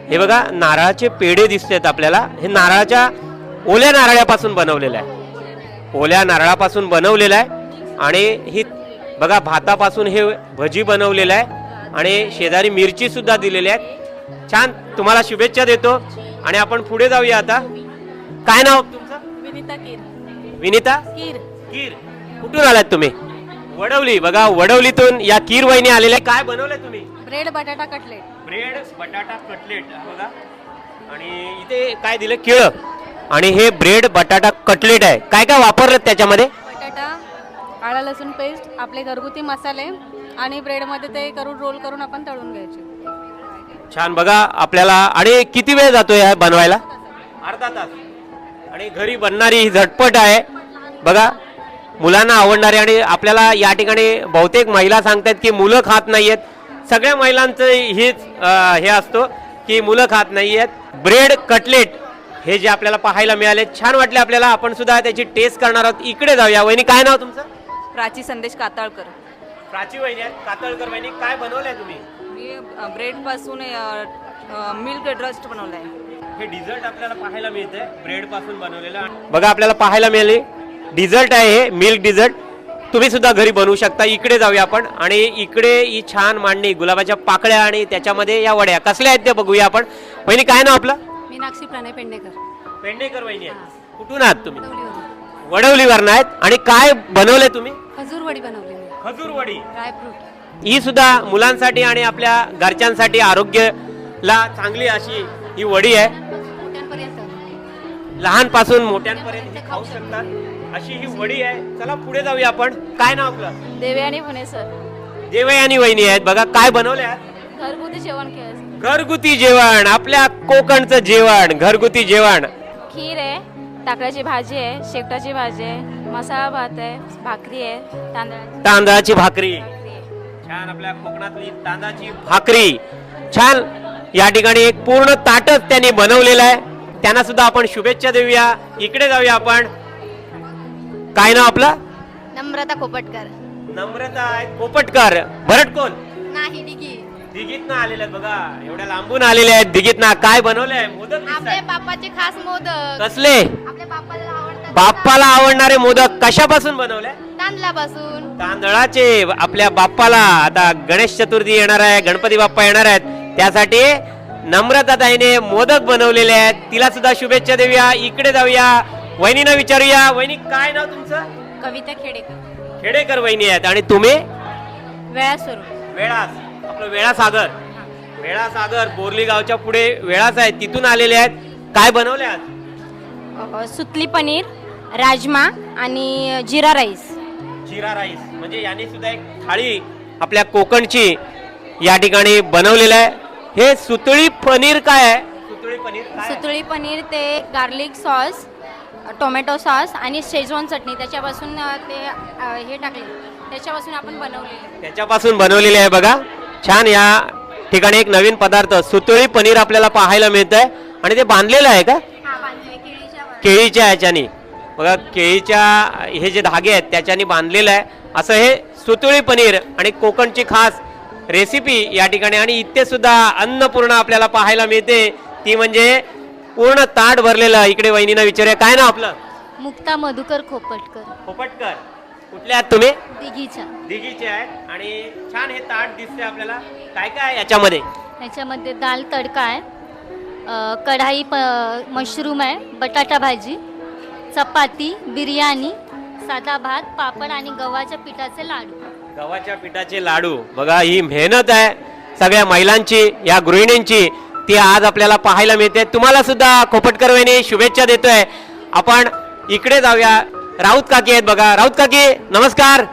हे बघा नारळाचे पेढे दिसतात आपल्याला. हे नारळाच्या ओल्या नारळापासून बनवलेलं आहे. ओल्या नारळापासून बनवलेलं आहे आणि ही बघा भातापासून हे भजी बनवलेलं आहे आणि शेजारी मिरची सुद्धा दिलेली आहे. छान, तुम्हाला शुभेच्छा देतो आणि आपण पुढे जाऊया आता. काय नाव तुमचं? विनिता कीर. विनिता कीर. कीर. कुठून आलात तुम्ही? वडवली. बघा वडवलीतून या कीर वहिनी आलेल्या. काय बनवलंय तुम्ही? ब्रेड बटाटा कटलेट. ब्रेड बटाटा कटलेट. हा बघा आणि इथे काय दिलं? केळं. आणि हे ब्रेड बटाटा कटलेट आहे. काय काय वापरलं त्याच्यामध्ये? बटाटा, आला लसूण पेस्ट, आपले घरगुती मसाले आणि ब्रेडमध्ये ते करून रोल करून आपण तळून घ्यायचे. छान. बघा आपल्याला. आणि किती वेळ जातोय हा बनवायला? अर्धा तास. आणि घरी बनणारी ही झटपट आहे. बघा मुलांना आवडणारे. आणि आपल्याला या ठिकाणी बहुतेक महिला सांगतात की मुलं खात नाहीयेत. सगळ्या महिलांचं हेच हे असतो की मुलं खात नाहीयेत. ब्रेड कटलेट हे जे आपल्याला पाहायला मिळाले छान वाटले आपल्याला. आपण सुद्धा त्याची टेस्ट करणार आहोत. इकडे जाऊया. वहिनी काय नाव तुमचं? प्राची संदेश काताळकर. प्राची वहिनी आहेत. कातळकर वहिनी. काय बनवलंय तुम्ही? मी ब्रेडपासून मिल्क ड्रस्ट बनवलाय. हे डिझर्ट आपल्याला पाहायला मिळतंय ब्रेड पासून बनवलेलं. बघा आपल्याला पाहायला मिळाले डिझर्ट आहे हे मिल्क डिझर्ट. तुम्ही सुद्धा घरी बनवू शकता. इकडे जाऊया आपण. आणि इकडे ही छान मांडणी गुलाबाच्या पाकळ्या आणि त्याच्यामध्ये या वड्या कसल्या आहेत ते बघूया आपण. वहिनी काय नाव आपलं? मीनाक्षी प्रणय पेंडेकर. पेंडेकर वहिनी आहेत. कुठून आहात तुम्ही? वडवलीवरून आहेत. आणि काय बनवलंय तुम्ही? खजूर वडी बनवली. खजूर वडी. ड्रायफ्रूट. ही सुद्धा मुलांसाठी आणि आपल्या घरच्यांसाठी आरोग्याला चांगली अशी ही वडी आहे. लहानपासून मोठ्यांपर्यंत हे खाऊ शकतात अशी ही वडी आहे. चला पुढे जाऊया आपण. काय नाव आपलं? देवयानी पुणे सर. देवयानी वहिनी आहेत. बघा काय बनवले आहेत? घरगुती जेवण केलं. घरगुती जेवण. आपल्या कोकणचं जेवण. घरगुती जेवण. खीर आहे, टाकळ्याची भाजी आहे, शेकटाची भाजी आहे, मसाला भात आहे, भाकरी आहे, तांदळाची भाकरी. छान. आपल्या कोकणातली तांदळाची भाकरी. छान. या ठिकाणी एक पूर्ण ताटच त्यांनी बनवलेलं आहे. त्यांना सुद्धा आपण शुभेच्छा देऊया. इकडे जाऊया आपण. काय नाव आपलं? नम्रता कोपटकर. नम्रता आहेत कोपटकर. भरट कोण? नाही डिगी. दिघीतनं आलेले आहेत. बघा एवढ्या लांबून आलेले आहेत दिघीतनं. काय बनवलंय? मोदक दिसतायत. आपल्या बाप्पाचे खास मोदक. कसले? आपल्या बाप्पाला आवडतात. बाप्पाला आवडणारे मोदक कशापासून बनवले? तांदळापासून. तांदळाचे. आपल्या बाप्पाला आता गणेश चतुर्थी येणार आहे, गणपती बाप्पा येणार आहेत, त्यासाठी नम्रता ताईने मोदक बनवलेले आहेत. तिला सुद्धा शुभेच्छा देऊया. इकडे जाऊया. वहिनीनं विचारूया. वहिनी काय नाव तुमचं? कविता खेडेकर. खेडेकर वहिनी आहेत. आणि तुम्ही? वेळासुरू. वेळास. आपलं वेळासागर. वेळासागर बोरली गावच्या पुढे वेळास आहे, तिथून आलेले आहेत. काय बनवले आज? सुतली पनीर, राजमा आणि जिरा राईस. जिरा राईस. म्हणजे याने सुद्धा एक थाळी आपल्या कोकणची या ठिकाणी बनवलेलं आहे. हे सुतळी पनीर काय आहे? सुतळी पनीर काय? सुतळी पनीर ते गार्लिक सॉस, टोमॅटो सॉस आणि शेजवान चटणी त्याच्यापासून ते हे टाकले, त्याच्यापासून आपण बनवलेले. त्याच्यापासून बनवलेले आहे. बघा छान. या ठिकाणी एक नवीन पदार्थ सुतळी पनीर आपल्याला पाहायला मिळत आहे. आणि ते बांधलेलं आहे का? केळीच्या ह्याच्यानी. बघा केळीच्या हे जे धागे आहेत त्याच्यानी बांधलेलं आहे. असं हे सुतळी पनीर आणि कोकणची खास रेसिपी या ठिकाणी. आणि इथे सुद्धा अन्नपूर्णा आपल्याला पाहायला मिळते. ती म्हणजे पूर्ण ताट भरलेलं. इकडे वहिनीनं विचारूया. काय ना आपलं? मुक्ता मधुकर खोपटकर. पोपटकर. कुठले आहात तुम्ही? दिघीच्या. दिघीचे आहेत. आणि छान हे ताट दिसते आपल्याला. काय काय आहे याच्यामध्ये? त्याच्यामध्ये दाल तडका आहे, कढाई मशरूम आहे, बटाटा भाजी, चपाती, बिर्याणी, साधा भात, पापड आणि गव्हाच्या पिठाचे लाडू. गव्हाच्या पिठाचे लाडू. बघा ही मेहनत आहे सगळ्या महिलांची, या गृहिणींची. ती आज आपल्याला पाहायला मिळते. तुम्हाला सुद्धा खोपटकर वहिनी शुभेच्छा देतोय. आपण इकडे जाऊया. राऊत काकी आहेत. बघा राऊत काकी नमस्कार.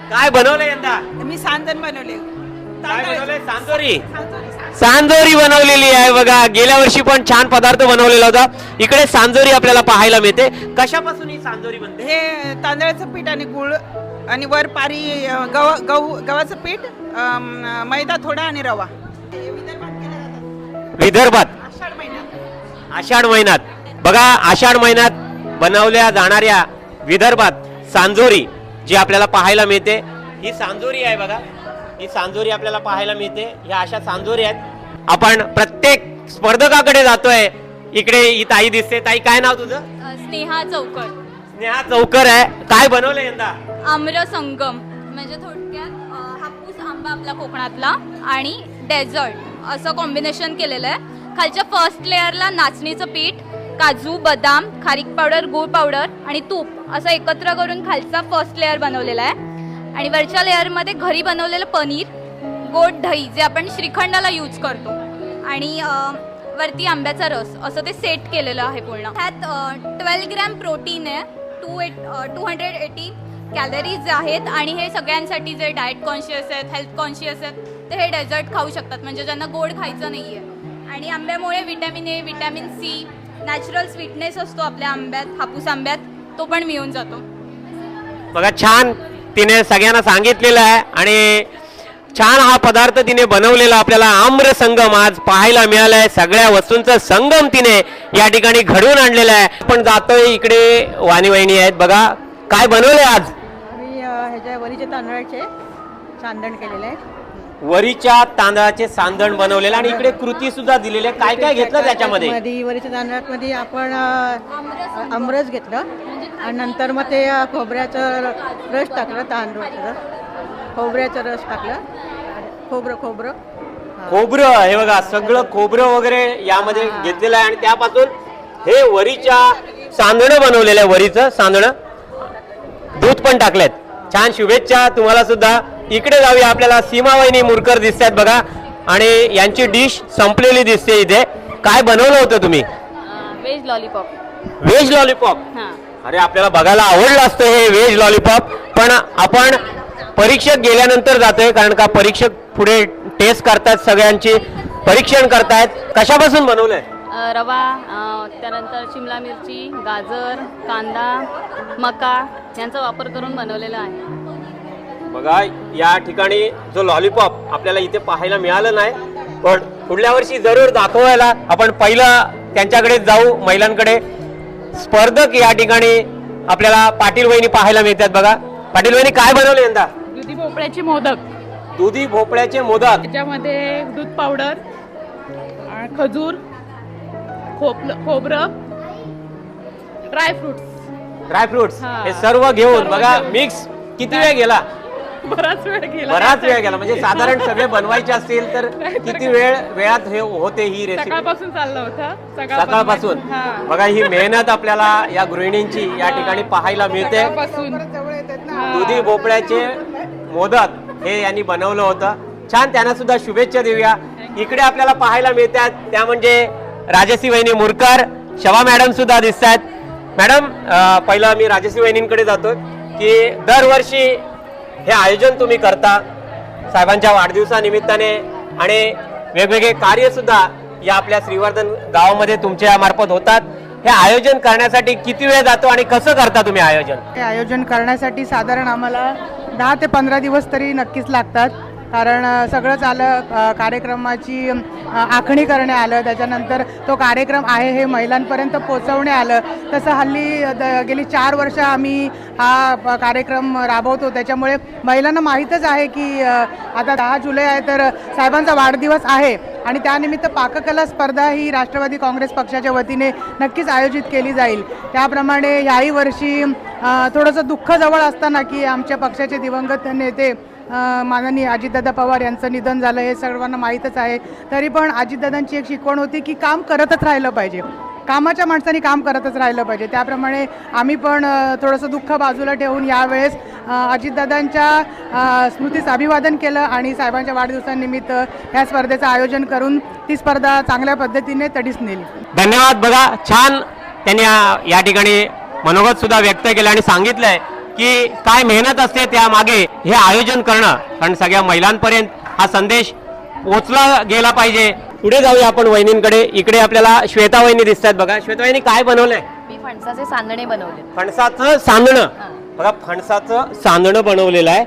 काय बनवलंय यंदा? मी सांजन बनवले. काय बनवलंय? सांजोरी. सांजोरी बनवलेली आहे. बघा गेल्या वर्षी पण छान पदार्थ बनवलेला होता. इकडे सांजोरी आपल्याला पाहायला मिळते. कशापासून ही सांजोरी बनते? हे तांदळाचं पीठ आणि गुळ आणि वर पारी गव्हाचं पीठ, मैदा थोडा आणि रवा. विदर्भात आषाढ महिन्यात. आषाढ महिन्यात बघा, आषाढ महिन्यात बनवल्या जाणाऱ्या विदर्भात सांजोरी जी आपल्याला पाहायला मिळते, ही सांजोरी आहे बघा. ही सांजोरी आपल्याला पाहायला मिळते. ह्या अशा सांजोरी आहेत. आपण प्रत्येक स्पर्धकाकडे जातोय. इकडे ही ताई दिसते. ताई, काय नाव तुझं? स्नेहा चौकट. स्नेहा चौकर आहे. काय बनवलं यंदा? आम्र संगम म्हणजे थोडक्यात हापूस आंबा आपला कोकणातला आणि डेझर्ट असं कॉम्बिनेशन केलेलं आहे. खालच्या फर्स्ट लेअरला नाचणीचं पीठ, काजू, बदाम, खारीक पावडर, गूळ पावडर आणि तूप असं एकत्र करून खालचा फर्स्ट लेअर बनवलेला आहे. आणि वरच्या लेअरमध्ये घरी बनवलेलं पनीर, गोड दही जे आपण श्रीखंडाला यूज करतो आणि वरती आंब्याचा रस असं ते सेट केलेलं आहे पूर्ण. ह्यात 12 ग्रॅम प्रोटीन आहे, 280 कॅलरीज आहेत आणि हे सगळ्यांसाठी जे डाएट कॉन्शियस आहेत, हेल्थ कॉन्शियस आहेत ते हे डेझर्ट खाऊ शकतात, म्हणजे ज्यांना गोड खायचं नाही आहे. आणि आंब्यामुळे vitamin A, vitamin C, natural sweetness असतो आपल्या आंब्यात, हापूस आंब्यात, तो पण मिळून जातो. बघा, छान तिने सगळ्यांना सांगितलेलं आहे आणि छान हा पदार्थ तिने बनवलेला आपल्याला आम्र संगम आज पाहायला मिळालाय. सगळ्या वस्तूंचा संगम तिने या ठिकाणी घडवून आणलेला आहे. पण जातोय इकडे वाणी वहिनी आहेत. बघा, काय बनवलंय आज? आम्ही ह्याच्या वरीचे तांदळाचे सांदण केलेले आहे. वरीच्या तांदळाचे सांदण बनवलेलं आणि इकडे कृती सुद्धा दिलेली आहे. काय काय घेतलं त्याच्यामध्ये? वरीच्या तांदळामध्ये आपण आमरस घेतलं आणि नंतर मग ते खोबऱ्याचं रस टाकलं, तांदूळाचं खोबऱ्याचं रस टाकलं, खोबरं खोबरं, हे बघा सगळं खोबरं वगैरे यामध्ये घेतलेलं आहे आणि त्यापासून हे वरीच्या सांदणं बनवलेलं आहे. वरीचं सांदणं, दूध पण टाकलेत. छान, शुभेच्छा तुम्हाला सुद्धा. इकडे जाऊया, आपल्याला सीमा वहिनी मुरकर दिसतात बघा आणि यांची डिश संपलेली दिसते इथे. काय बनवलं होतं तुम्ही? Veg lollipop. Veg lollipop. अरे, आपल्याला बघायला आवडलं असतं हे व्हेज लॉलीपॉप, पण आपण परीक्षक गेल्यानंतर जातोय, कारण का परीक्षक पुढे टेस्ट करतात, सगळ्यांची परीक्षण करतायत. कशापासून बनवलंय? रवा, त्यानंतर शिमला मिरची, गाजर, कांदा, मका यांचा वापर करून बनवलेला आहे. बघा, या ठिकाणी जो लॉलीपॉप आपल्याला इथे पाहायला मिळालं नाही, पण पुढल्या वर्षी जरूर दाखवायला आपण पहिलं त्यांच्याकडे जाऊ, महिलांकडे. स्पर्धक या ठिकाणी आपल्याला पाटील वहिनी पाहायला मिळतात. बघा, पाटील वहिनी काय बनवले यंदा? दुधी भोपळ्याची मोदक. दुधी भोपळ्याचे मोदक. त्याच्यामध्ये दूध पावडर, खजूर, खोबरं, ड्रायफ्रुट्स हे सर्व घेऊन बघा मिक्स. किती वेळ गेला? बराच वेळ गेला. म्हणजे साधारण सगळे बनवायचे असतील तर किती वेळात हे होते ही रेसिपी? सकाळपासून चाललं होतं. सकाळपासून. बघा, ही मेहनत आपल्याला या गृहिणींची या ठिकाणी पाहायला मिळते. दुधी भोपळ्याचे मोदक हे यांनी बनवलं होतं. छान, त्यांना सुद्धा शुभेच्छा देऊया. इकडे आपल्याला पाहायला मिळतात त्या म्हणजे राजश्री वहिनी मुरकर, शवा मॅडम सुद्धा दिसत आहेत. मॅडम, पहिलं मी राजश्री वहिनींकडे जातो की दरवर्षी हे आयोजन तुम्ही करता साहेबांच्या वाढदिवसानिमित्ताने आणि वेगवेगळे कार्य सुद्धा या आपल्या श्रीवर्धन गावामध्ये तुमच्या मार्फत होतात. हे आयोजन करण्यासाठी किती वेळ जातो आणि कसं करता तुम्ही आयोजन? हे आयोजन करण्यासाठी साधारण आम्हाला 10 ते 15 दिवस तरी नक्कीच लागतात, कारण सगळंच आलं, कार्यक्रमाची आखणी करणे आलं, त्याच्यानंतर तो कार्यक्रम आहे हे महिलांपर्यंत पोहोचवणे आलं. तसं हल्ली गेली 4 वर्ष आम्ही हा कार्यक्रम राबवतो, त्याच्यामुळे महिलांना माहीतच आहे की आता 10 जुलै आहे तर साहेबांचा वाढदिवस आहे आणि त्यानिमित्त पाककला स्पर्धा ही राष्ट्रवादी काँग्रेस पक्षाच्या वतीने नक्कीच आयोजित केली जाईल. त्याप्रमाणे ह्याही वर्षी थोडंसं दुःख जवळ असताना की आमच्या पक्षाचे दिवंगत नेते माननीय अजितदादा पवार यांचं निधन झालं हे सर्वांना माहीतच आहे, तरी पण अजितदादांची एक शिकवण होती की काम करतच राहिलं पाहिजे, कामाच्या माणसांनी काम करतच राहिलं पाहिजे. त्याप्रमाणे आम्ही पण थोडंसं दुःख बाजूला ठेवून यावेळेस अजितदादांच्या स्मृतीस अभिवादन केलं आणि साहेबांच्या वाढदिवसानिमित्त ह्या स्पर्धेचं आयोजन करून ती स्पर्धा चांगल्या पद्धतीने तडीस नेली. धन्यवाद. बघा, छान त्यांनी या ठिकाणी मनोगत सुद्धा व्यक्त केलं आणि सांगितलंय की काय मेहनत असते त्यामागे हे आयोजन करणं, कारण सगळ्या महिलांपर्यंत हा संदेश पोहोचला गेला पाहिजे. पुढे जाऊया आपण वहिनींकडे. इकडे आपल्याला श्वेता वहिनी दिसतात. बघा, श्वेता वहिनी काय बनवलंय? मी फणसाचे सांदणे बनवले. फणसाचं सांदणं. बघा फणसाचं सांदणं बनवलेलं आहे.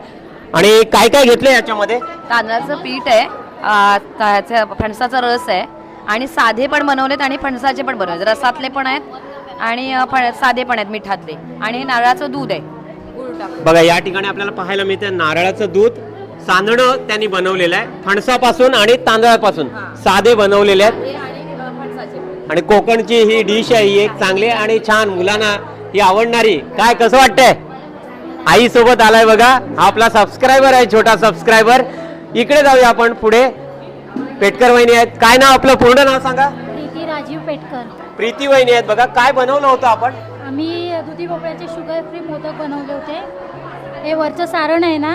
आणि काय काय घेतलं याच्यामध्ये? तांदळाचं पीठ आहे, फणसाचा रस आहे आणि साधे पण बनवलेत आणि फणसाचे पण बनवलेत, रसातले पण आहेत आणि साधे पण आहेत मिठातले, आणि नारळाचं दूध आहे गुळ टाकून. बघा या ठिकाणी आपल्याला पाहायला मिळते नारळाचं दूध सांदणं त्यांनी बनवलेलं आहे फणसापासून आणि तांदळापासून साधे बनवलेले आहेत. आणि कोकणची ही डिश आहे, ही एक चांगली आणि छान मुलांना ही आवडणारी. काय कसं वाटतंय? आई सोबत आलाय बघा, हा आपला सबस्क्रायबर आहे, छोटा सबस्क्रायबर. इकडे जाऊया आपण पुढे. पेटकर वहिनी आहेत. काय नाव आपलं? पूर्ण नाव सांगा. प्रीती राजीव पेटकर. प्रीती वहिनी आहेत बघा. काय बनवलं होतं आपण? आम्ही दुधी भोपळ्याचे शुगर फ्री मोदक बनवले होते. हे वरचं सारण आहे ना,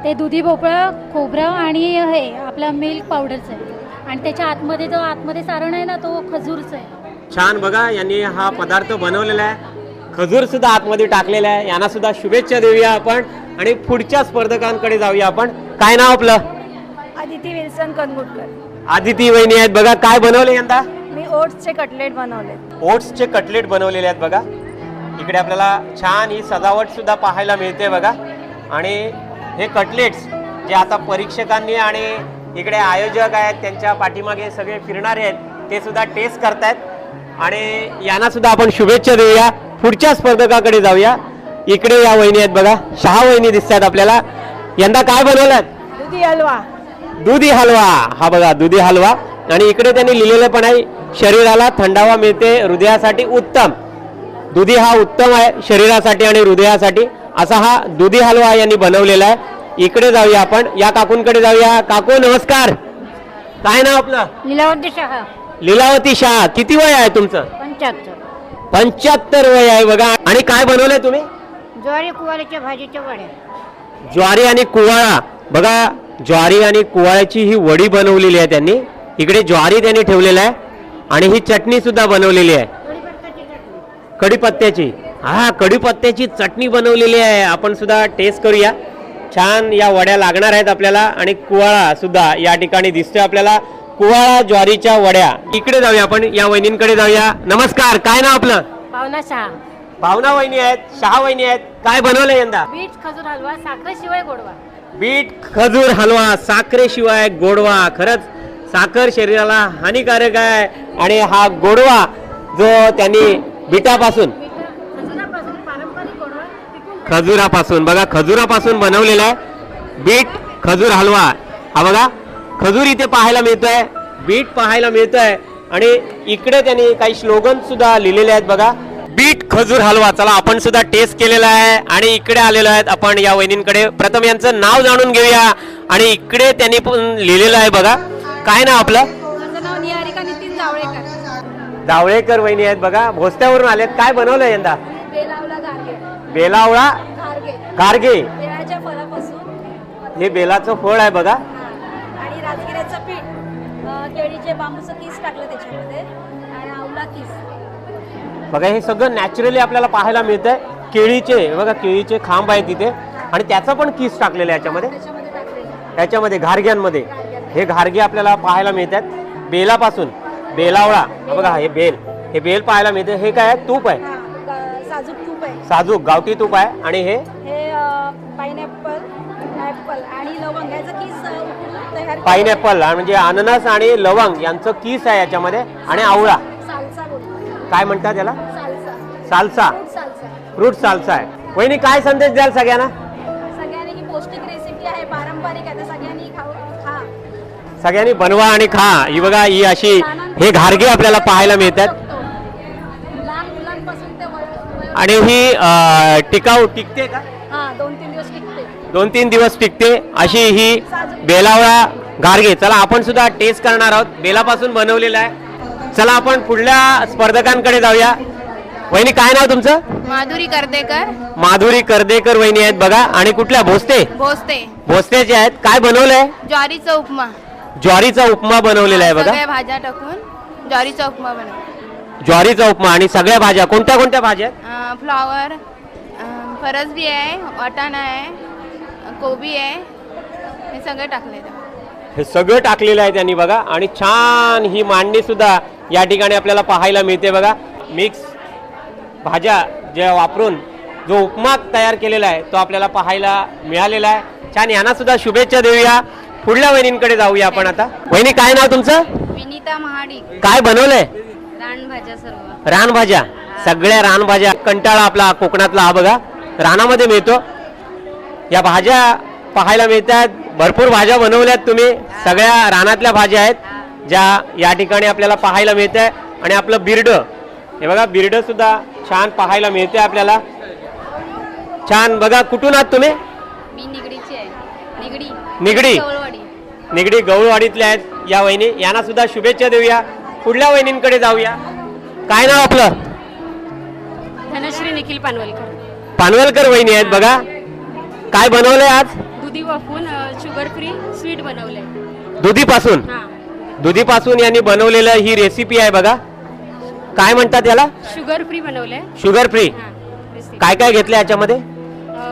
ते दुधी भोपळा, खोबरं आणि हे आपलं मिल्क पावडरचं आहे, आणि त्याच्या आतमध्ये जो आतमध्ये सारण आहे ना, तो खजूरचं आहे. छान बघा, यांनी हा पदार्थ बनवलेला आहे. खजूर सुद्धा आतमध्ये टाकलेला आहे. यांना सुद्धा शुभेच्छा देऊया आपण आणि पुढच्या स्पर्धकांकडे जाऊया आपण. काय नाव आपलं? आदिती विल्सन कनगुटकर. आदिती वहिनी आहेत बघा. काय बनवले यंदा? मी ओट्सचे कटलेट बनवले. ओट्सचे कटलेट बनवलेले आहेत बघा. इकडे आपल्याला छान ही सजावट सुद्धा पाहायला मिळते बघा. आणि हे कटलेट्स जे आता परीक्षकांनी आणि इकडे आयोजक आहेत त्यांच्या पाठीमागे सगळे फिरणारे आहेत ते सुद्धा टेस्ट करतायत. आणि यांना सुद्धा आपण शुभेच्छा देऊया. पुढच्या स्पर्धकाकडे जाऊया. इकडे या वहिनी आहेत बघा, शहा वहिनी दिसतात आपल्याला. यंदा काय बनवलं? दुधी हलवा. दुधी हलवा. हा बघा दुधी हलवा. आणि इकडे त्यांनी लिहिलेलं पण आहे, शरीराला थंडावा मिळते, हृदयासाठी उत्तम. दुधी हा उत्तम आहे शरीरासाठी आणि हृदयासाठी, असा हा दुधी हलवा यांनी बनवलेला आहे. इकडे जाऊया आपण, या काकूंकडे जाऊया. काकू नमस्कार. काय नाव आपलं? लीलावती शहा. लीलावती शाह. किती वय आहे तुमचं? 75. 75 वय आहे बघा. आणि काय बनवलंय तुम्ही? ज्वारी कुवारीच्या भाजीच्या वड्या. ज्वारी आणि कुवाळा बघा. ज्वारी आणि कुवाळ्याची ही वडी बनवलेली आहे त्यांनी. इकडे ज्वारी त्यांनी ठेवलेला आहे आणि ही चटणी सुद्धा बनवलेली आहे कढीपत्त्याची. हा कढीपत्त्याची चटणी बनवलेली आहे. आपण सुद्धा टेस्ट करूया. छान या वड्या लागणार आहेत आपल्याला. आणि कुवाळा सुद्धा या ठिकाणी दिसतोय आपल्याला. कुवाळा ज्वारीच्या वड्या. इकडे जाऊया आपण, या वहिनींकडे जाऊया. नमस्कार. काय नाव आपलं? पावना शहा. भावना वहिनी आहेत, शहा वहिनी आहेत. काय बनवलंय यंदा? बीट खजूर हलवा, साखरेशिवाय गोडवा. बीट खजूर हलवा, साखरेशिवाय गोडवा. खरंच साखर शरीराला हानिकारक आहे आणि हा गोडवा जो त्यांनी बीटापासून, खजुरापासून बघा, खजुरापासून बनवलेला आहे बीट खजूर हलवा. हा बघा खजूर इथे पाहायला मिळतोय, बीट पाहायला मिळतोय आणि इकडे त्यांनी काही स्लोगन सुद्धा लिहिलेले आहेत बघा. बीट खजूर हलवा. चला आपण सुद्धा टेस्ट केलेला आहे आणि इकडे आलेलो आहेत आपण या वहिनींकडे. प्रथम यांचं नाव जाणून घेऊया. आणि इकडे त्यांनी पण लिहिलेलं आहे बघा. काय नाव आपलं? माझं नाव निहारिका नितीन जावळेकर. जावळेकर वहिनी आहेत बघा, भोसत्यावरून आलेत. काय बनवलंय यंदा? बेलावला गारगे. बेलावळा गारगे. बेलाच्या फळापासून हे बेलाचं फळ आहे बघा. आणि राजगिऱ्याचं पीठ, केळीचे बांबूचं किस टाकलं त्याच्यामध्ये आणि आवला किस. बघा हे सगळं नॅचरली आपल्याला पाहायला मिळतंय. केळीचे बघा, केळीचे खांब आहेत तिथे आणि त्याचा पण किस टाकलेला आहे याच्यामध्ये घारग्यांमध्ये. हे घारगे आपल्याला पाहायला मिळतात बेलापासून. बेलावळा बघा, हे बेल पाहायला मिळते. हे काय आहे? तूप आहे, साजूक तूप आहे, साजूक गावठी तूप आहे. आणि हे पाइनएप्पल, ऍपल आणि लवंग याचं किस तयार. पाइनएप्पल म्हणजे अननस आणि लवंग यांचं किस आहे याच्यामध्ये. आणि आवळा काय म्हणतात त्याला? साल्सा, फ्रूट साल्सा आहे. वहिनी काय संदेश द्याल सगळ्यांना? सगळ्यांनी ही पौष्टिक रेसिपी आहे, पारंपरिक आहे, सगळ्यांनी खा. सगळ्यांनी बनवा आणि खा. ही बघा, ही अशी हे घारगे आपल्याला पाहायला मिळतात. लहान मुलांपासून ते आणि ही टिकाऊ टिकते का? 2-3 दिवस टिकते. 2-3 दिवस टिकते अशी ही बेलावळा घारगे. चला आपण सुद्धा टेस्ट करणार आहोत. बेलापासून बनवलेला आहे. चला आपण पुढल्या स्पर्धकांकडे जाऊया. वहिनी काय नाव तुमचं? माधुरी कर्देकर. माधुरी कर्देकर वहिनी आहेत बघा. आणि कुठल्या? भोसतेचे आहेत. काय बनवलंय? ज्वारीचा उपमा. ज्वारीचा उपमा बनवलेला आहे बघा. सगळ्या भाज्या टाकून ज्वारीचा उपमा बनव. ज्वारीचा उपमा आणि सगळ्या भाज्या. कोणत्या कोणत्या भाज्या आहेत? फ्लॉवर, फरसबी आहे, वाटाणा आहे, कोबी आहे, हे सगळं टाकले. हे सगळं टाकलेलं आहे त्यांनी बघा. आणि छान ही मांडणी सुद्धा या ठिकाणी आपल्याला पाहायला मिळते बघा. मिक्स भाज्या ज्या वापरून जो उपमा तयार केलेला आहे तो आपल्याला पाहायला मिळालेला आहे. छान, यांना सुद्धा शुभेच्छा देऊया. पुढल्या वहिनींकडे जाऊया आपण आता. वहिनी, काय नाव तुमचं? विनीता महाडी. काय बनवलंय? रानभाज्या सर्व. रानभाज्या, सगळ्या रानभाज्या. कंटाळा आपला कोकणातला हा बघा, रानामध्ये मिळतो. या भाज्या पाहायला मिळतात. भरपूर भाज्या बनवल्यात तुम्ही. सगळ्या रानातल्या भाज्या आहेत ज्या या ठिकाणी आपल्याला पाहायला मिळत आहे. आणि आपलं बिर्ड, हे बघा, बिर्ड सुद्धा छान पाहायला मिळते आपल्याला. छान बघा. कुठून आहात तुम्ही? मी निगडीची आहे. निगडी. निगडी. गवळवाडी. निगडी गवळवाडीतल्या आहेत या वहिनी. यांना सुद्धा शुभेच्छा देऊया. पुढल्या वहिनींकडे जाऊया. काय नाव आपलं? धनश्री निखिल पानवलकर. पानवलकर वहिनी आहेत बघा. काय बनवलंय आज? दुधी वाफून शुगर फ्री स्वीट बनवलंय. दुधीपासून. दुधीपासून यांनी बनवलेलं ही रेसिपी आहे बघा. काय म्हणतात याला? शुगर फ्री बनवलंय. Sugar free. काय काय घेतलं याच्यामध्ये?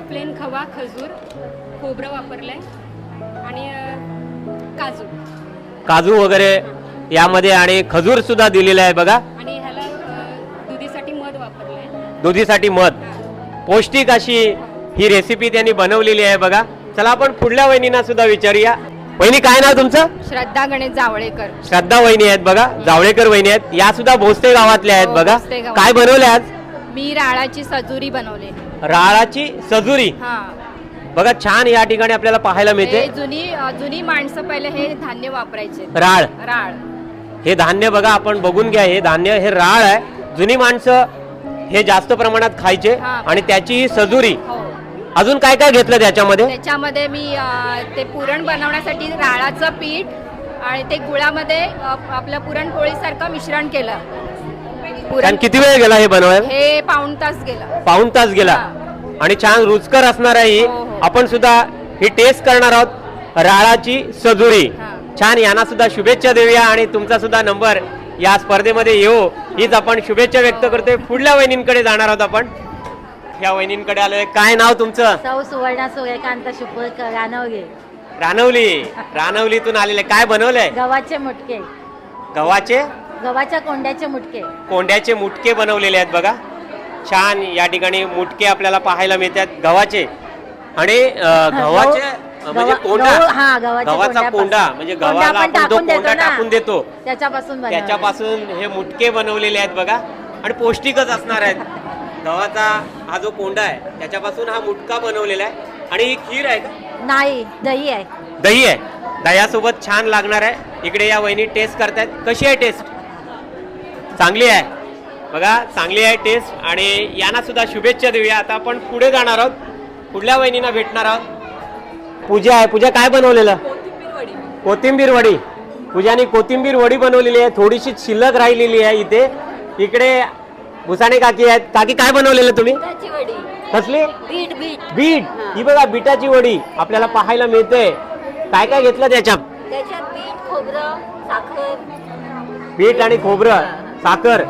प्लेन खवा, खजूर, खोबरं वापरलंय आणि काजू. काजू वगैरे यामध्ये आणि खजूर सुद्धा दिलेला आहे बघा. आणि ह्याला दुधीसाठी मध वापरलंय. दुधीसाठी मध. पौष्टिक अशी ही रेसिपी त्यांनी बनवलेली आहे बघा. चला आपण पुढल्या वहिनींना सुद्धा विचारूया. वहिनी, काय नाव तुमचं? श्रद्धा गणेश जावळेकर. श्रद्धा वहिनी आहेत बघा. जावळेकर वहिनी आहेत. या सुद्धा भोसते गावातल्या आहेत बघा. काय बनवले आज? मी राळाची सजुरी बनवली. राळाची सजुरी. बघा, छान या ठिकाणी आपल्याला पाहायला मिळते. जुनी माणसं पहिले हे धान्य वापरायचे. राळ. राळ हे धान्य बघा, आपण बघून घ्या. हे धान्य, हे राळ आहे. जुनी माणसं हे जास्त प्रमाणात खायचे. आणि त्याची ही सजुरी. अजून काय काय घेतलं त्याच्यामध्ये? त्याच्यामध्ये मी ते पुरण बनवण्यासाठी राळाचं पीठ आणि ते गुळामध्ये आपलं पुरणपोळीसारखं मिश्रण केलं. किती वेळ गेला हे बनवायला? हे पाऊण तास गेला. पाऊण तास गेला. आणि छान रुचकर असणार आहे ही. आपण सुद्धा ही टेस्ट करणार आहोत. राळाची सजुरी. छान, यांना सुद्धा शुभेच्छा देऊया. आणि तुमचा सुद्धा नंबर या स्पर्धेमध्ये येऊ हीच आपण शुभेच्छा व्यक्त करतोय. पुढल्या वहिनींकडे जाणार आहोत आपण. ह्या वहिनींकडे आलोय. काय नाव तुमचं? सौ सुवर्णा सूर्यकांत शुभकर, रानवली. रानवलीतून आलेले. काय बनवलंय? गव्हाचे मुटके. गव्हाच्या कोंड्याचे मुटके. कोंड्याचे मुटके बनवलेले आहेत बघा. छान, या ठिकाणी मुटके आपल्याला पाहायला मिळतात गव्हाचे. आणि गव्हाचे म्हणजे कोंडा. गव्हाचा कोंडा म्हणजे गव्हाला आपण जो कोंडा टाकून देतो त्याच्यापासून हे मुटके बनवलेले आहेत बघा. आणि पौष्टिकच असणार आहेत. गव्हाचा हा जो कोंडा आहे त्याच्यापासून हा मुटका बनवलेला आहे. आणि ही खीर आहे का? नाही, दही आहे. दही आहे. दह्यासोबत छान लागणार आहे. इकडे या वहिनी टेस्ट करतायत. कशी आहे टेस्ट? चांगली आहे बघा, चांगली आहे टेस्ट. आणि यांना सुद्धा शुभेच्छा देऊया. आता आपण पुढे जाणार आहोत. पुढल्या वहिनींना भेटणार आहोत. पूजा आहे. पूजा, काय बनवलेलं? कोथिंबीर वडी. पूजाने कोथिंबीर वडी बनवलेली आहे. थोडीशी शिल्लक राहिलेली आहे इथे. इकडे भुसाणे काकी आहेत. काकी, काय बनवलेलं तुम्ही? कसली? बीट. ही बघा, बीटाची वडी आपल्याला पाहायला मिळते. काय काय घेतलं त्याच्यात? बीट, खोबरं, साखर. बीट आणि खोबरं, साखर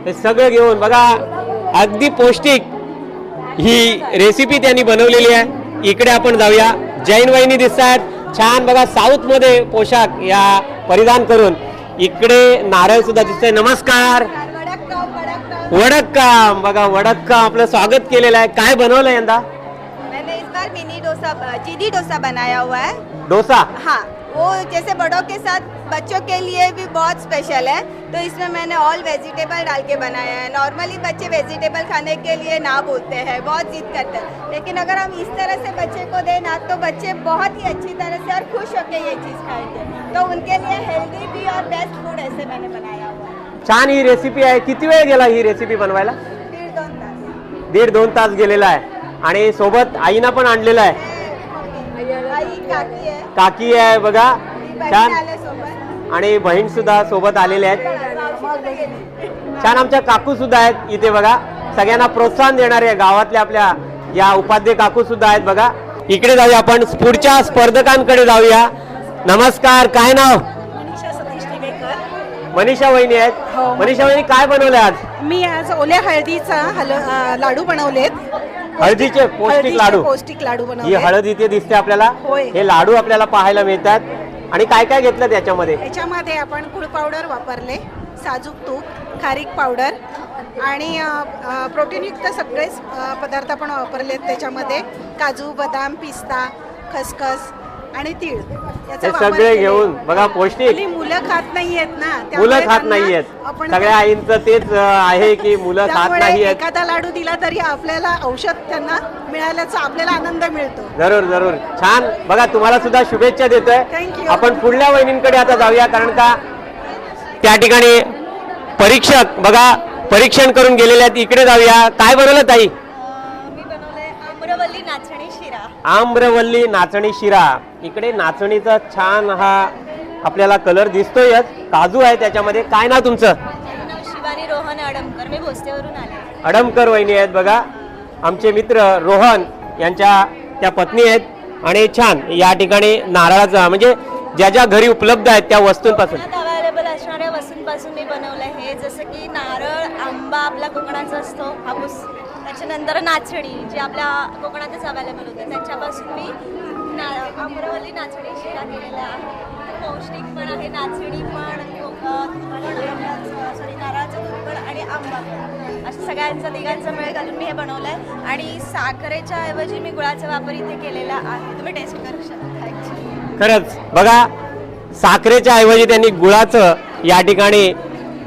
हे सगळं घेऊन बघा, अगदी पौष्टिक ही रेसिपी त्यांनी बनवलेली आहे. इकडे आपण जाऊया. जैन वहिनी दिसतात छान बघा, साऊथ मध्ये पोशाख या परिधान करून. इकडे नारळ सुद्धा दिसतंय. नमस्कार. वडक्काम बघा, वडक्काम आपलं स्वागत केलेलं आहे. काय बनवलं यंदा? मैंने इस बार मिनी डोसा, चीनी डोसा बनाया हुआ है. डोसा? हाँ, वो जैसे बड़ों के साथ बच्चों के लिए भी बहुत स्पेशल है. तो इसमें मैंने ऑल वेजिटेबल डाल के बनाया है. नॉर्मली बच्चे वेजिटेबल खाने के लिए ना बोलते हैं, बहुत जिद करते हैं. लेकिन अगर हम इस तरह से बच्चे को दें ना, तो बच्चे बहुत ही अच्छी तरह से और खुश होकर ये चीज़ खाएंगे. तो उनके लिए हेल्दी भी और बेस्ट फूड ऐसे मैंने बनाया हुआ है. छान ही रेसिपी आहे. किती वेळ गेला ही रेसिपी बनवायला? 1.5-2 तास गेलेला आहे. आणि सोबत आईना पण आणलेला आहे. काकी आहे बघा, छान. आणि बहीण सुद्धा सोबत आलेले आहेत. छान, आमच्या काकू सुद्धा आहेत इथे बघा. सगळ्यांना प्रोत्साहन देणारे गावातल्या आपल्या या उपाध्याय काकू सुद्धा आहेत बघा. इकडे जाऊया आपण. पुढच्या स्पर्धकांकडे जाऊया. नमस्कार. काय नाव? मनीषा वहिनी आहेत. मनीषा वहिनी, काय बनवलं आज? मी आज ओल्या हळदीचा लाडू बनवलेत. हळदीचे पौष्टिक लाडू बनवले. ही हळद इथे दिसते आपल्याला. हे लाडू आपल्याला पाहायला मिळतात. आणि काय काय घेतलं त्याच्यामध्ये? याच्यामध्ये आपण गुळ पावडर वापरले, साजूक तूप, खारीक पावडर, आणि प्रोटीनयुक्त सगळेच पदार्थ आपण वापरलेत त्याच्यामध्ये. काजू, बदाम, पिस्ता, खसखस आणि तीळ याचा हे वापर सगळे केलेला घेऊन आहे. बघा पौष्टिक. आणि मुलं खात नाहीयेत ना, त्यामुळे मुलं खात त्यांना नाहीयेत. आपण सगळ्या आईंचं तेच आहे की मुलं खात त्यामुळे नाहीयेत. एखादा लाडू दिला तरी आपल्याला औषध त्यांना मिळाल्याचा आपल्याला आनंद मिळतो. जरूर जरूर छान. बघा तुम्हाला सुद्धा शुभेच्छा देतोय. Thank you. आपण पुढल्या वहिनींकडे आता जाऊया, कारण का त्या ठिकाणी परीक्षक बघा परीक्षण करून गेलेले आहेत. इकडे जाऊया. काय बनवलं ताई? आम्रवल्ली नाचणी शिरा. आम्रवल्ली नाचणी शिरा. इकडे नाचणीचा छान हा आपल्याला कलर दिसतोय. काजू आहे त्याच्यामध्ये. काय नाव तुमचं? शिवानी रोहन अडमकर, मी भोसतेवरून आले. अडमकर वहिनी आहेत बघा. आमचे मित्र रोहन यांच्या त्या पत्नी आहेत. आणि छान या ठिकाणी नारळाचा म्हणजे ज्या ज्या घरी उपलब्ध आहेत त्या वस्तूंपासून अवेलेबल असणाऱ्या वस्तूंपासून मी बनवलं आहे. जसं की नारळ, आंबा आपला कोकणाचा असतो, हापूस, त्याच्यानंतर नाचणी जी आपल्या कोकणातच अवेलेबल होते, त्याच्यापासून मी आम्रवल्ली नाचणी शिरा केलेला आहे. पौष्टिक पण आहे, नाचणी पण, सॉरी नारळाचं दूध पण आणि आंबा पण, असं सगळ्यांचा तिघांचा मेळ घालून मी हे बनवलं आहे. आणि साखरेच्या ऐवजी मी गुळाचा वापर इथे केलेला आहे. तुम्ही टेस्ट करू शकता. खरंच बघा साखरेच्या ऐवजी त्यांनी गुळाचं या ठिकाणी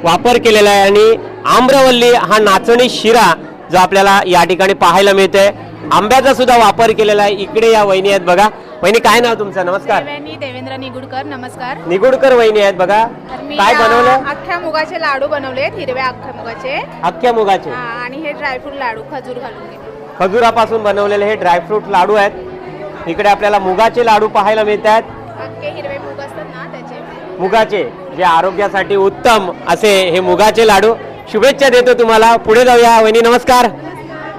वापर केलेला आहे. आणि आम्रवल्ली हा नाचणी शिरा जो आपल्याला या ठिकाणी पाहायला मिळतोय. आंब्याचा सुद्धा वापर केलेला आहे. इकडे या वहिनी आहेत बघा. वहिनी काय नाव तुमचं? नमस्कार. देवेंद्र निगुडकर. नमस्कार. निगुडकर वहिनी आहेत बघा. काय बनवलं? अख्ख्या मुगाचे लाडू बनवलेत, हिरव्या अख्ख्या मुगाचे. अख्ख्या मुगाचे. आणि हे ड्रायफ्रूट लाडू खजूर घालून घेतले. खजुरापासून बनवलेले हे ड्रायफ्रूट लाडू आहेत. इकडे आपल्याला मुगाचे लाडू पाहायला मिळत आहेत. अख्खे हिरवे मूग असतात ना त्याचे. मुगाचे जे आरोग्यासाठी उत्तम असे हे मुगाचे लाडू. शुभेच्छा देतो तुम्हाला. पुढे जाऊया. वहिनी नमस्कार.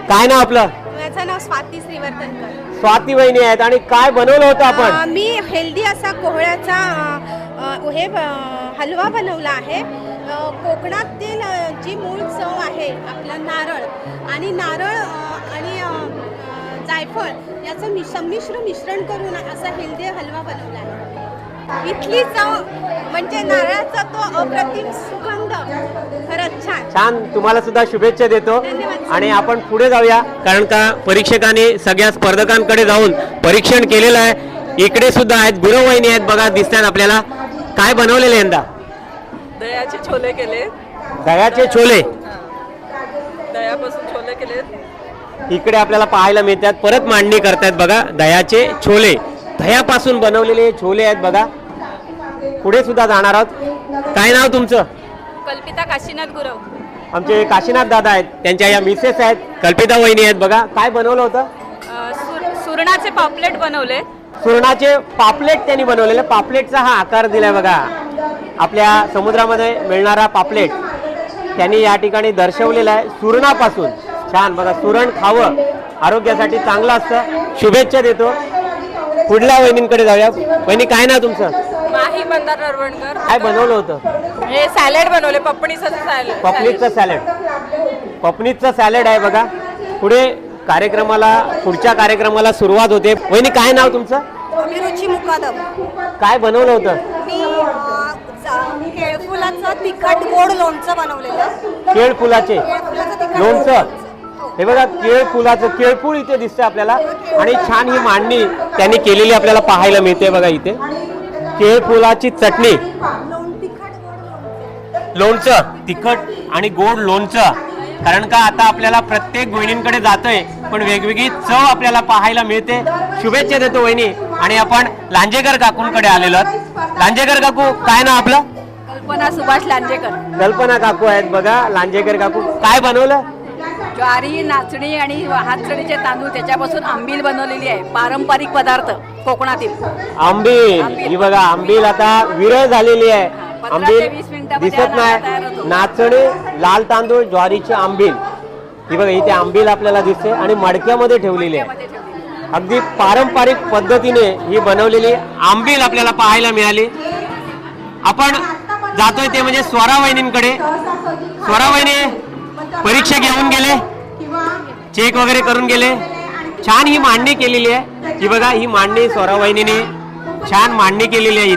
काय नाव आपलं? माझं नाव स्वाती श्रीवर्धनकर. स्वाती वहिनी आहेत. आणि काय बनवलं होतं आपण? मी हेल्दी असा कोहळ्याचा हे हलवा बनवला आहे. कोकणातील जी मूळ चव आहे आपलं नारळ आणि जायफळ याचं संमिश्र मिश्रण करून असा हेल्दी हलवा बनवला आहे. इथली चव म्हणजे नारळाचा तो अप्रतिम सुगंध खरंच छान. छान. तुम्हाला सुद्धा शुभेच्छा देतो. आणि आपण पुढे जाऊया, कारण का परीक्षकांनी सगळ्या स्पर्धकांकडे जाऊन परीक्षण केलेलं आहे. इकडे सुद्धा आहेत गुरव वहिनी आहेत बघा, दिसतात आपल्याला. काय बनवलेले यंदा? दह्याचे छोले केले. दह्याचे छोले. दह्यापासून छोले केले. इकडे आपल्याला पाहायला मिळतात. परत मांडणी करतायत बघा. दह्याचे छोले, दह्यापासून बनवलेले छोले आहेत बघा. पुढे सुद्धा जाणार आहोत. काय नाव तुमचं? कल्पिता काशीनाथ गुरव. आमचे काशीनाथ दादा आहेत. त्यांच्या या मिसेस आहेत कल्पिता वहिनी आहेत बघा. काय बनवलं होतं? सुरणाचे पापलेट बनवले. सुरणाचे पापलेट त्यांनी बनवलेले. पापलेटचा हा आकार दिलाय बघा. आपल्या समुद्रामध्ये मिळणारा पापलेट त्यांनी या ठिकाणी दर्शवलेला आहे सुरणापासून. छान बघा. सुरण खावं, आरोग्यासाठी चांगलं असतं. शुभेच्छा देतो. पुढल्या वहिनींकडे जाऊया. वहिनी काय नाव तुमचं? माही मंदार नरवणकर. काय बनवलं होतं? हे सॅलेड बनवले. पपणीचं सॅलेड. पपनीचं सॅलेड. पपनीचं सॅलेड आहे बघा. पुढे पुढच्या कार्यक्रमाला सुरुवात होते. वहिनी काय नाव तुमचं? रुची मुकादम. काय बनवलं होतं? मी केळफुलाचं तिखट गोड लोणचं बनवलेलं. केळफुलाचे लोणचं. हे बघा केळफुलाचं केळफूळ इथे दिसतंय आपल्याला. आणि छान ही मांडणी त्यांनी केलेली आपल्याला पाहायला मिळते बघा. इथे केळफुलाची चटणी, लोणचं, तिखट आणि गोड लोणचं. कारण का आता आपल्याला प्रत्येक गृहिणींकडे जातोय पण वेगवेगळी चव आपल्याला पाहायला मिळते. शुभेच्छा देतो वहिनी. आणि आपण लांजेकर काकूंकडे आलेलो आहोत. लांजेकर काकू काय नाव आपलं? कल्पना सुभाष लांजेकर. कल्पना काकू आहेत बघा. लांजेकर काकू काय बनवलं? ज्वारी, नाचणी आणि हातसडीचे तांदूळ त्याच्यापासून आंबील बनवलेली आहे. पारंपरिक पदार्थ कोकणातील. आंबील. ही बघा आंबील आता विरळ झालेली आहे. आंबील दिसत नाही. नाचणी, लाल तांदूळ, ज्वारीची आंबील. ही बघा इथे आंबील आपल्याला दिसते आणि मडक्यामध्ये ठेवलेली आहे. अगदी पारंपरिक पद्धतीने ही बनवलेली आंबील आपल्याला पाहायला मिळाली. आपण जातोय ते म्हणजे स्वरा वहिनींकडे. स्वरा वहिनी परीक्षा घेऊन गेले, चेक वगैरे करून गेले. छान ही मांडणी केलेली आहे. ही बघा ही मांडणी स्वरा वहिनीने छान मांडणी केलेली आहे.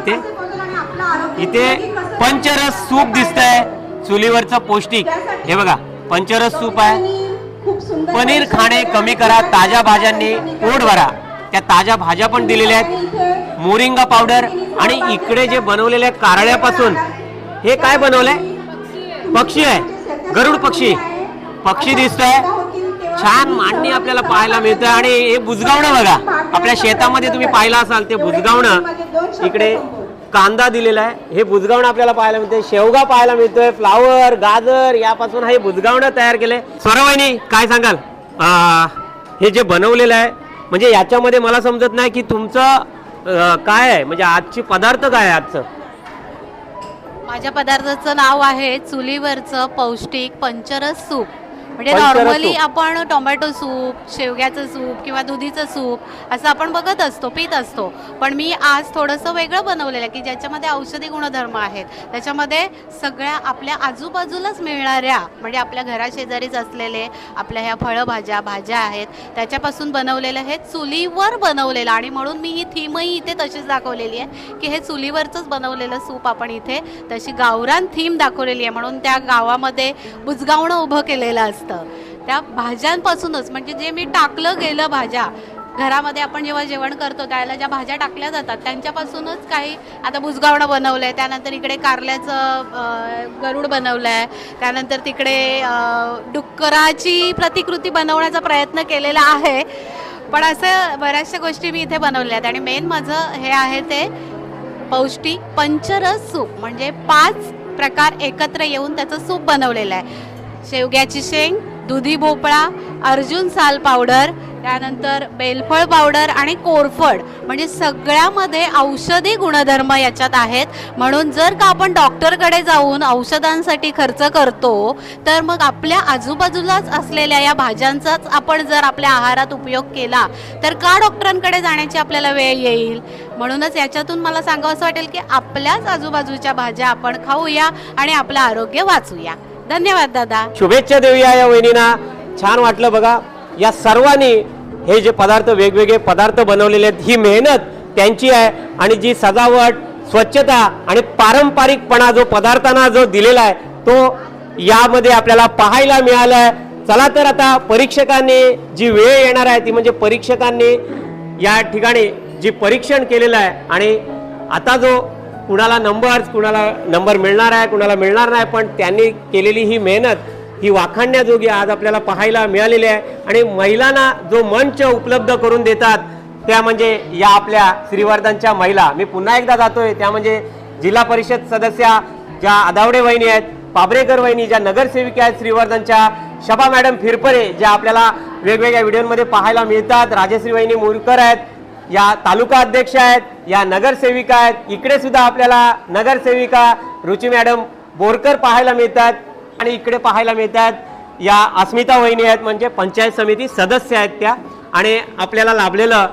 इथे पंचरस सूप दिसतंय. चुलीवरचं पौष्टिक. हे बघा पंचरस सूप आहे. पनीर खाणे कमी करा, ताज्या भाज्यांनी पोट भरा. त्या ताज्या भाज्या पण दिलेल्या आहेत. मोरिंगा पावडर आणि इकडे जे बनवलेले कारळ्यापासून हे काय बनवलंय? पक्षी आहे, गरुड पक्षी. पक्षी दिसतोय. छान मांडणी आपल्याला पाहायला मिळतं. आणि हे बुजगावणं बघा, आपल्या शेतामध्ये तुम्ही पाहिलं असाल ते बुजगावणं. इकडे कांदा दिलेला आहे, हे बुजगावणं आपल्याला पाहायला मिळते. शेवगा पाहायला मिळतोय, फ्लावर, गाजर यापासून हे बुजगावणं तयार केले. स्वरावहिनी काय सांगाल? हे जे बनवलेलं आहे म्हणजे याच्यामध्ये मला समजत नाही की तुमचं काय आहे, म्हणजे आजची पदार्थ काय आहे आजचं? माझ्या पदार्थाचं नाव आहे चुलीवरचं पौष्टिक पंचरस सूप. म्हणजे पंचरस नॉर्मली सूप. आपण टोमॅटो सूप, शेवग्याचं सूप किंवा दुधीचं सूप असं आपण बघत असतो, पित असतो. पण मी आज थोडंसं वेगळं बनवलेलं आहे की ज्याच्यामध्ये औषधी गुणधर्म आहेत. त्याच्यामध्ये सगळ्या आपल्या आजूबाजूलाच मिळणाऱ्या म्हणजे आपल्या घराशेजारीच असलेले आपल्या ह्या फळभाज्या, भाज्या आहेत त्याच्यापासून बनवलेलं हे चुलीवर बनवलेलं. आणि म्हणून मी ही थीमही इथे तशीच दाखवलेली आहे की हे चुलीवरचंच बनवलेलं सूप आपण इथे तशी गावरान थीम दाखवलेली आहे. म्हणून त्या गावामध्ये बुजगावणं उभं केलेलं असतं. त्या भाज्यांपासूनच म्हणजे जे मी टाकलं गेलं भाज्या घरामध्ये आपण जेव्हा जेवण करतो त्याला ज्या भाज्या टाकल्या जातात त्यांच्यापासूनच काही आता बुजगावणं बनवलं आहे. त्यानंतर इकडे कारल्याचं गरुड बनवलं आहे. त्यानंतर तिकडे डुक्कराची प्रतिकृती बनवण्याचा प्रयत्न केलेला आहे. पण असं बऱ्याचशा गोष्टी मी इथे बनवल्या आहेत. आणि मेन माझं हे आहे ते पौष्टिक पंचरस सूप म्हणजे 5 प्रकार एकत्र येऊन त्याचं सूप बनवलेलं आहे. शेवग्याची शेंग, दुधी भोपळा, अर्जुन साल पावडर, त्यानंतर बेलफळ पावडर आणि कोरफड म्हणजे सगळ्यामध्ये औषधी गुणधर्म याच्यात आहेत. म्हणून जर का आपण डॉक्टरकडे जाऊन औषधांसाठी खर्च करतो तर मग आपल्या आजूबाजूलाच असलेल्या या भाज्यांचाच आपण जर आपल्या आहारात उपयोग केला तर का डॉक्टरांकडे जाण्याची आपल्याला वेळ येईल. म्हणूनच याच्यातून मला सांगावं असं वाटेल की आपल्याच आजूबाजूच्या भाज्या आपण खाऊया आणि आपलं आरोग्य वाचूया. धन्यवाद दादा. शुभेच्छा देऊया या वहिनींना. छान वाटलं बघा. या सर्वांनी हे जे पदार्थ वेगवेगळे पदार्थ बनवलेले आहेत ही मेहनत त्यांची आहे. आणि जी सजावट, स्वच्छता आणि पारंपरिकपणा जो पदार्थांना जो दिलेला आहे तो यामध्ये आपल्याला पाहायला मिळाला आहे. चला तर आता परीक्षकांनी जी वेळ येणार आहे ती म्हणजे परीक्षकांनी या ठिकाणी जी परीक्षण केलेलं आहे आणि आता जो कुणाला नंबर मिळणार आहे कुणाला मिळणार नाही पण त्यांनी केलेली ही मेहनत ही वाखाणण्याजोगी आज आपल्याला पाहायला मिळालेली आहे. आणि महिलांना जो मंच उपलब्ध करून देतात त्या म्हणजे या आपल्या श्रीवर्धनच्या महिला. मी पुन्हा एकदा जातोय त्या म्हणजे जिल्हा परिषद सदस्या ज्या आदावडे वहिनी आहेत, पाबरेकर वहिनी ज्या नगरसेविका आहेत श्रीवर्धनच्या, शबा मॅडम फिरपरे ज्या आपल्याला वेगवेगळ्या व्हिडिओमध्ये पाहायला मिळतात, राजश्री वहिनी मुरकर आहेत या तालुका अध्यक्ष आहेत, या नगरसेविका आहेत. इकडे सुद्धा आपल्याला नगरसेविका रुची मॅडम बोरकर पाहायला मिळतात. आणि इकडे पाहायला मिळतात या अस्मिता वहिनी आहेत म्हणजे पंचायत समिती सदस्य आहेत त्या. आणि आपल्याला लाभलेलं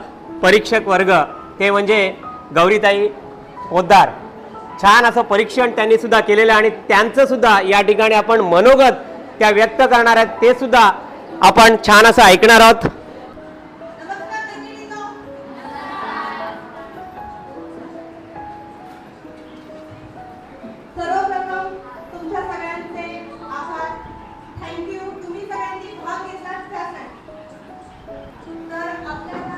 परीक्षक वर्ग ते म्हणजे गौरीताई पोद्दार. छान असं परीक्षण त्यांनी सुद्धा केलेलं आणि त्यांचं सुद्धा या ठिकाणी आपण मनोगत त्या व्यक्त करणार आहेत ते सुद्धा आपण छान असं ऐकणार आहोत. सर्वप्रथम तुमच्या सगळ्यांचे आभार. थँक्यू. तुम्ही सगळ्यांनी भाग घेतला त्यासाठी. तर आपल्याला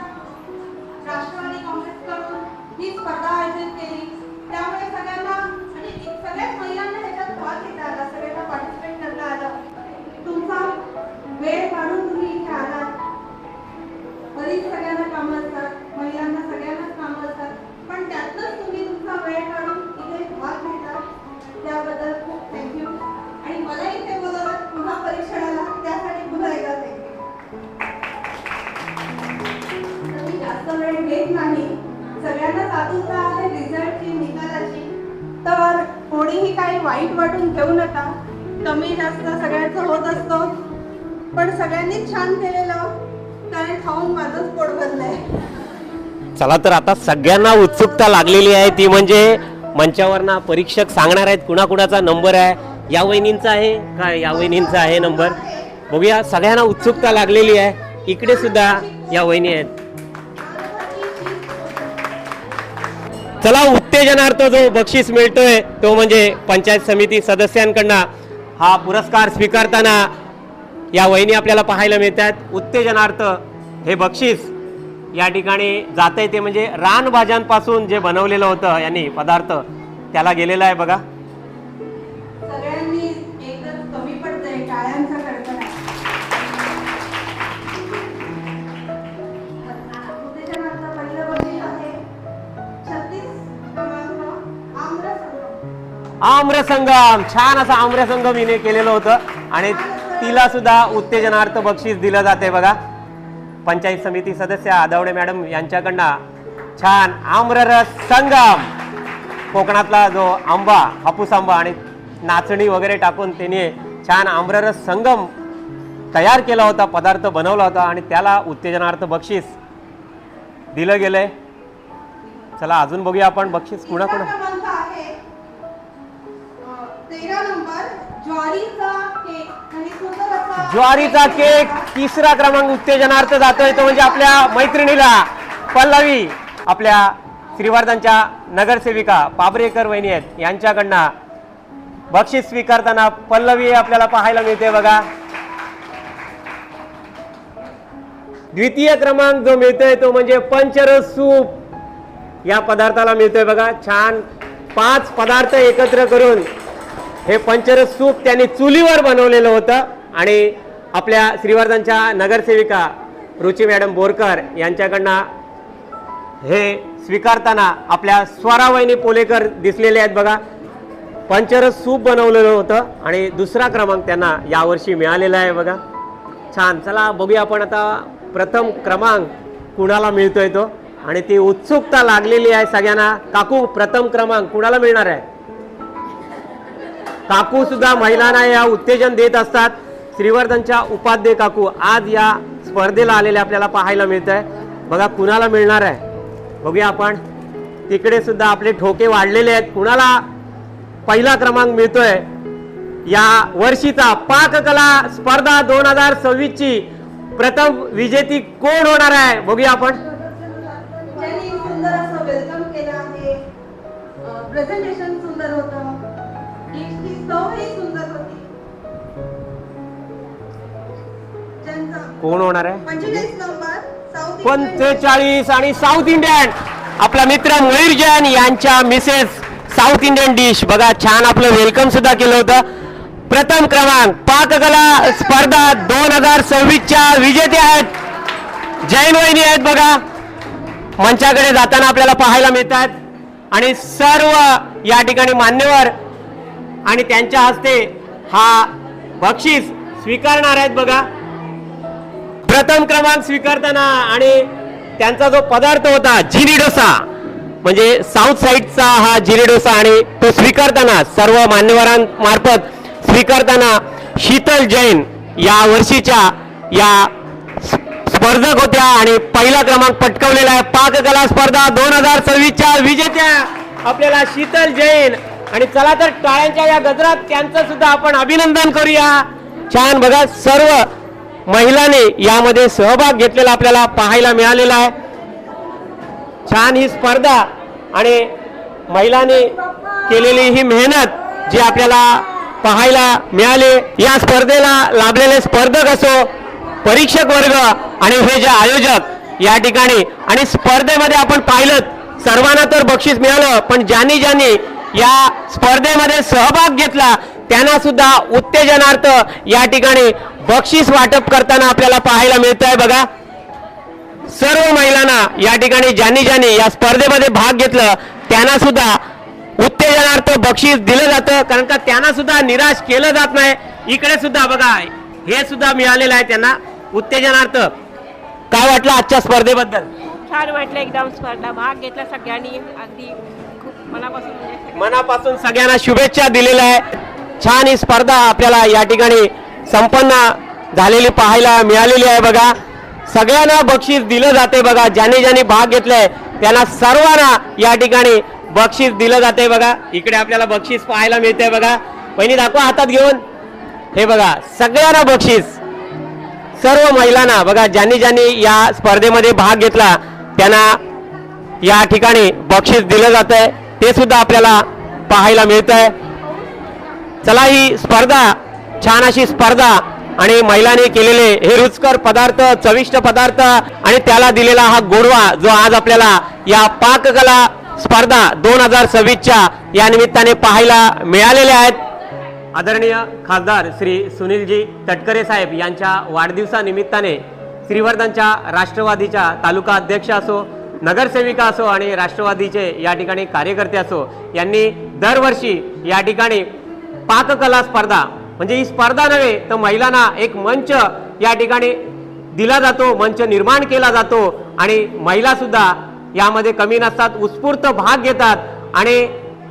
राष्ट्रवादी काँग्रेसकडून ही स्पर्धा आयोजित केली त्यामुळे सगळ्यांना म्हणजे सगळ्याच महिलांना ह्याच्यात भाग घेता आला, सगळ्यांना पार्टिसिपेट करता आलं. तुमचा वेळ काढून तुम्ही इथे आलात. बरीच सगळ्यांना कामं असतात, महिलांना सगळ्यांनाच कामं असतात पण त्यातनंच तुम्ही तुमचा वेळ काढून इथे भाग घेता त्याबद्दल खूप थँक्यू. आणि मला इथे बोलवलं पुन्हा परीक्षणाला त्यासाठी पुन्हा एकदा थँक्यू. मी जास्त वेळ घेत नाही. सगळ्यांनाच आतुरता आहे रिझल्टची, निकालाची. तर कोणीही काही वाईट वाटून घेऊ नका. कमी जास्त सगळ्यांचं होत असतो पण सगळ्यांनीच छान केलेलं कारण खाऊन माझंच पोट भरलंय. चला तर आता सगळ्यांना उत्सुकता लागलेली आहे ती म्हणजे मंचावरना परीक्षक सांगणार आहेत कुणाकुणाचा नंबर आहे. या वहिनींचा आहे का या वहिनींचा आहे नंबर बघूया. सगळ्यांना उत्सुकता लागलेली आहे. इकडे सुद्धा या वहिनी आहेत. चला उत्तेजनार्थ जो बक्षीस मिळतोय तो म्हणजे पंचायत समिती सदस्यांकडनं हा पुरस्कार स्वीकारताना या वहिनी आपल्याला पाहायला मिळतात. उत्तेजनार्थ हे बक्षीस या ठिकाणी जात आहे, ते म्हणजे रानभाज्यांपासून जे बनवलेलं होतं यांनी पदार्थ त्याला गेलेला आहे बघा. सगळ्यांनी एकच कमी पडतंय, टाळ्यांचा कडकडाट. उत्तेजनाचं पहिलं बक्षीस आहे 36 क्रमांक आम्रसंगम. आम्रसंगम, छान असा आम्रसंगम हिने केलेलं होतं आणि तिला सुद्धा उत्तेजनार्थ बक्षीस दिलं जाते बघा. पंचायत समिती सदस्य आदवडे मॅडम यांच्याकडनं छान आम्ररस संगम, कोकणातला जो आंबा, हापूस आंबा आणि नाचणी वगैरे टाकून त्यांनी छान आम्ररस संगम तयार केला होता, पदार्थ बनवला होता आणि त्याला उत्तेजनार्थ बक्षीस दिलं गेलंय. चला अजून बघूया आपण बक्षीस कुणाकुणा. क्रमांक आहे 13 नंबर ज्वारीचा केक. आणि सुंदर असा ज्वारीचा केक तिसरा क्रमांक उत्तेजनार्थ जातोय, तो म्हणजे आपल्या मैत्रिणीला पल्लवी, आपल्या श्रीवर्धनच्या नगरसेविका पाबरेकर वहिनी आहेत, यांच्याकडनं बक्षीस स्वीकारताना पल्लवी आपल्याला पाहायला मिळते बघा. द्वितीय क्रमांक जो मिळतोय तो म्हणजे पंचरस सूप या पदार्थाला मिळतोय बघा. छान 5 पदार्थ एकत्र करून हे पंचरस सूप त्यांनी चुलीवर बनवलेलं होतं आणि आपल्या श्रीवर्धनच्या नगरसेविका रुची मॅडम बोरकर यांच्याकडनं हे स्वीकारताना आपल्या स्वरावहिनी पोलेकर दिसलेले आहेत बघा. पंचरस सूप बनवलेलं होतं आणि दुसरा क्रमांक त्यांना यावर्षी मिळालेला आहे बघा. छान. चला बघूया आपण आता प्रथम क्रमांक कुणाला मिळतोय तो, आणि ती उत्सुकता लागलेली आहे सगळ्यांना. काकू, प्रथम क्रमांक कुणाला मिळणार आहे? काकू सुद्धा महिलांना या उत्तेजन देत असतात. श्रीवर्धनच्या उपाध्याय काकू आज या स्पर्धेला आलेले आपल्याला पाहायला मिळत आहे बघा. कुणाला मिळणार आहे बघूया आपण. तिकडे सुद्धा आपले ठोके वाढलेले आहेत. कुणाला पहिला क्रमांक मिळतोय या वर्षीचा पाककला स्पर्धा 2026 ची प्रथम विजेती कोण होणार आहे बघूया आपण. ज्यांनी सुंदर असं वेलकम केलं आहे. प्रेझेंटेशन सुंदर होतं, डिशची चवही सुंदर होती. कोण होणार आहे? 45 नंबर साऊथ 45 आणि साऊथ इंडियन आपला मित्र मयूर जैन यांच्या मिसेस साऊथ इंडियन डिश बघा. छान आपलं वेलकम सुद्धा केलं होतं. प्रथम क्रमांक पाककला स्पर्धा 2026 च्या विजेते आहेत जैन वहिनी आहेत बघा. मंचाकडे जाताना आपल्याला पाहायला मिळतात आणि सर्व या ठिकाणी मान्यवर आणि त्यांच्या हस्ते हा बक्षीस स्वीकारणार आहेत बघा. प्रथम क्रमांक स्वीकारताना आणि त्यांचा जो पदार्थ होता जिरी डोसा, म्हणजे साऊथ साईडचा हा जिरी डोसा, आणि तो स्वीकारताना सर्व मान्यवरांमार्फत स्वीकारताना शीतल जैन या वर्षीच्या या स्पर्धक होत्या आणि पहिला क्रमांक पटकावलेला आहे. पाककला स्पर्धा 2026 च्या विजेत्या आपल्याला शीतल जैन. आणि चला तर टाळ्यांच्या या गजरात त्यांचं सुद्धा आपण अभिनंदन करूया. छान बघा, सर्व महिलांनी यामध्ये सहभाग घेतलेला आपल्याला पाहायला मिळालेला आहे. छान ही स्पर्धा आणि महिलांनी केलेली ही मेहनत जी आपल्याला पाहायला मिळाली. या स्पर्धेला लाभलेले स्पर्धक असो, परीक्षक वर्ग आणि हे जे आयोजक या ठिकाणी, आणि स्पर्धेमध्ये आपण पाहिलं सर्वांना तर बक्षीस मिळालं, पण ज्यांनी ज्यांनी या स्पर्धेमध्ये सहभाग घेतला त्यांना सुद्धा उत्तेजनार्थ या ठिकाणी बक्षीस वाटप करताना आपल्याला पाहायला मिळत आहे बघा. सर्व महिलांना या ठिकाणी ज्यांनी ज्यांनी या स्पर्धेमध्ये भाग घेतलं त्यांना सुद्धा उत्तेजनार्थ बक्षीस दिलं जातं, कारण का त्यांना सुद्धा निराश केलं जात नाही. इकडे सुद्धा बघा हे सुद्धा मिळालेलं आहे त्यांना उत्तेजनार्थ. काय वाटलं आजच्या स्पर्धेबद्दल? छान वाटलं एकदम. स्पर्धा भाग घेतला सगळ्यांनी, अगदी खूप मनापासून सगळ्यांना शुभेच्छा दिलेल्या आहे. छान ही स्पर्धा आपल्याला या ठिकाणी संपन्न झालेली पाहायला मिळालेली आहे बघा. सगळ्यांना बक्षीस दिलं जाते बघा. ज्यांनी ज्यांनी भाग घेतलाय त्यांना सर्वांना या ठिकाणी बक्षीस दिलं जाते बघा. इकडे आपल्याला बक्षीस पाहायला मिळते बघा. पहिली दाखवा हातात घेऊन. हे बघा सगळ्यांना बक्षीस, सर्व महिलांना बघा, ज्यांनी ज्यांनी या स्पर्धेमध्ये भाग घेतला त्यांना या ठिकाणी बक्षीस दिलं जात आहे, ते सुद्धा आपल्याला पाहायला मिळत आहे. चला ही स्पर्धा, छान अशी स्पर्धा आणि महिलांनी केलेले हे रुचकर पदार्थ, चविष्ट पदार्थ आणि त्याला दिलेला हा गोडवा जो आज आपल्याला या पाककला स्पर्धा 2026च्या या निमित्ताने पाहायला मिळालेले आहेत. आदरणीय खासदार श्री सुनीलजी तटकरे साहेब यांच्या वाढदिवसानिमित्ताने श्रीवर्धनच्या राष्ट्रवादीच्या तालुका अध्यक्ष असो, नगरसेविका असो आणि राष्ट्रवादीचे या ठिकाणी कार्यकर्ते असो यांनी दरवर्षी या ठिकाणी पाककला स्पर्धा म्हणजे ही स्पर्धा नव्हे तर महिलांना एक मंच या ठिकाणी दिला जातो, मंच निर्माण केला जातो आणि महिला सुद्धा यामध्ये कमी नसतात, उत्स्फूर्त भाग घेतात आणि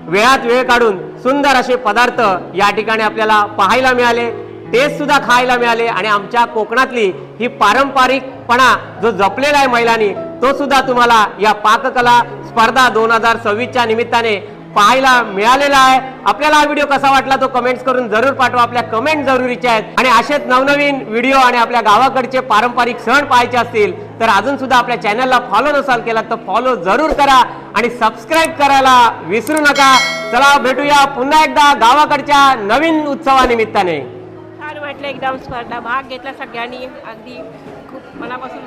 वेळात वेळ काढून सुंदर असे पदार्थ या ठिकाणी आपल्याला पाहायला मिळाले, टेस्ट सुद्धा खायला मिळाले आणि आमच्या कोकणातली ही पारंपरिकपणा जो जपलेला आहे महिलांनी तो सुद्धा तुम्हाला या पाककला स्पर्धा 2026च्या निमित्ताने पाहायला मिळालेला आहे. आपल्याला हा व्हिडिओ कसा वाटला तो कमेंट्स करून जरूर पाठवा. आपल्या कमेंट जरुरीच्या आहेत आणि असेच नवनवीन व्हिडिओ आणि आपल्या गावाकडचे पारंपरिक सण पाहायचे असतील तर अजून सुद्धा आपल्या चॅनलला फॉलो नसाल केला तर फॉलो जरूर करा आणि सबस्क्राईब करायला विसरू नका. चला भेटूया पुन्हा एकदा गावाकडच्या नवीन उत्सवानिमित्ताने. छान वाटलं एकदम स्पर्धा भाग घेतला सगळ्यांनी, अगदी खूप मनापासून